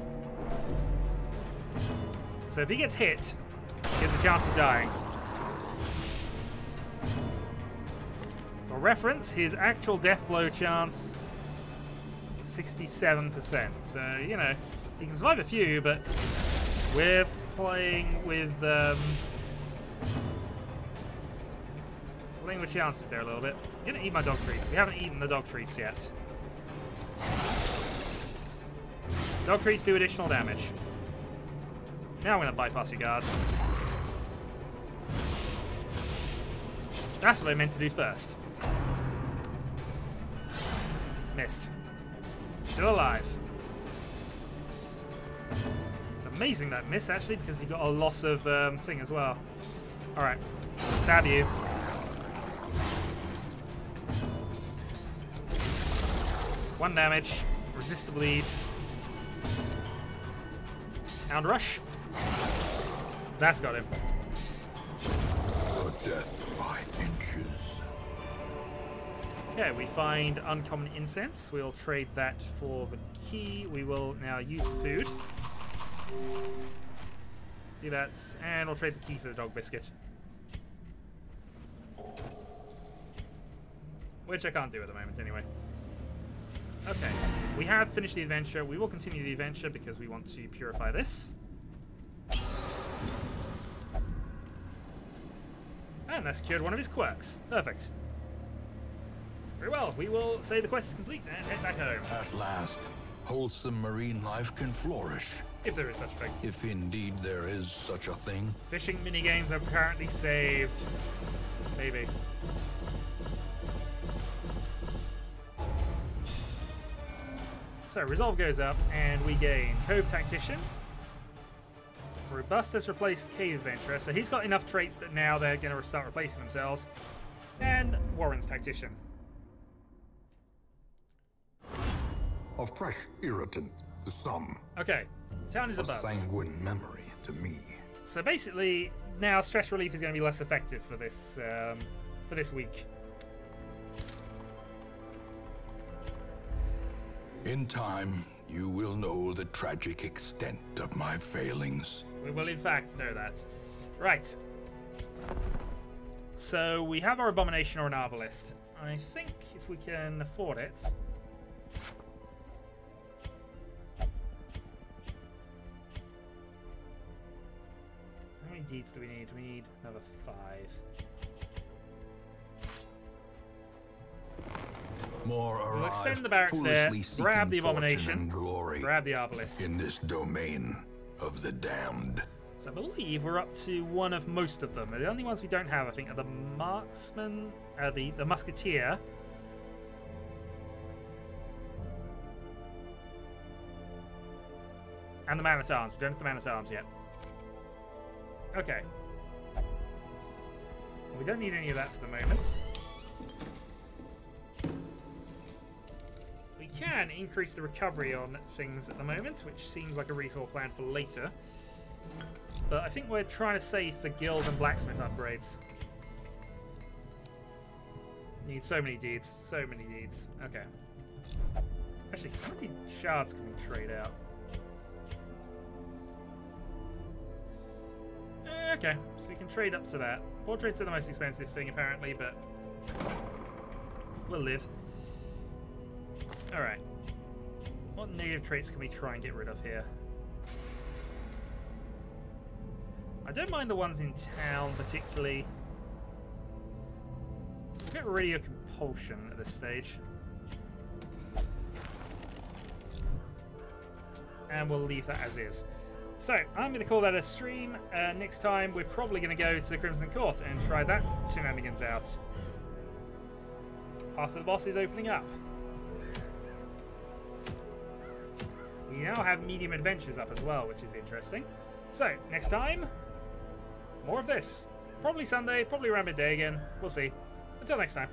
So if he gets hit, he has a chance of dying. For reference, his actual death blow chance is 67%. So, you know, he can survive a few, but we're playing with chances there a little bit. I'm gonna eat my dog treats. We haven't eaten the dog treats yet. Dog treats do additional damage. Now I'm gonna bypass your guard. That's what I meant to do first. Missed. Still alive. It's amazing that miss actually because he got a loss of thing as well. Alright. Stab you. One damage. Resist the bleed. Hound rush. That's got him. Your death by inches. Okay, we find uncommon incense. We'll trade that for the key. We will now use the food. Do that, and we'll trade the key for the dog biscuit. Which I can't do at the moment anyway. Okay, we have finished the adventure. We will continue the adventure because we want to purify this. And that secured one of his quirks. Perfect. Very well, we will say the quest is complete and head back home. At last, wholesome marine life can flourish. If there is such a thing. If indeed there is such a thing. Fishing minigames are currently saved. Maybe. So, resolve goes up, and we gain Cove Tactician. Robust has replaced Cave Adventurer, so he's got enough traits that now they're going to start replacing themselves. And Warren's Tactician. A fresh irritant to some. Okay, town is a A buzz. sanguine memory to me. So basically, now stress relief is going to be less effective for this week. In time, you will know the tragic extent of my failings. We will in fact know that. Right. So we have our Abomination or an Arbalist. I think if we can afford it. How many deeds do we need? We need another 5. More We'll arrive, extend the barracks there, foolishly grab the seeking fortune Abomination, and glory grab the Arbalist. in this domain of the damned. So I believe we're up to one of most of them. The only ones we don't have, I think, are the Marksman, the Musketeer. And the Man-at-Arms. We don't have the Man-at-Arms yet. Okay. We don't need any of that for the moment. We can increase the recovery on things at the moment, which seems like a reasonable plan for later. But I think we're trying to save for guild and blacksmith upgrades. Need so many deeds. So many deeds. Okay. Actually, how many shards can we trade out? Okay, so we can trade up to that. Portraits are the most expensive thing, apparently, but we'll live. Alright. What negative traits can we try and get rid of here? I don't mind the ones in town, particularly. We'll get rid of compulsion at this stage. And we'll leave that as is. So, I'm going to call that a stream. Next time, we're probably going to go to the Crimson Court and try that shenanigans out. After the boss is opening up. We now have medium adventures up as well, which is interesting. So, next time, more of this. Probably Sunday, probably around midday again. We'll see. Until next time.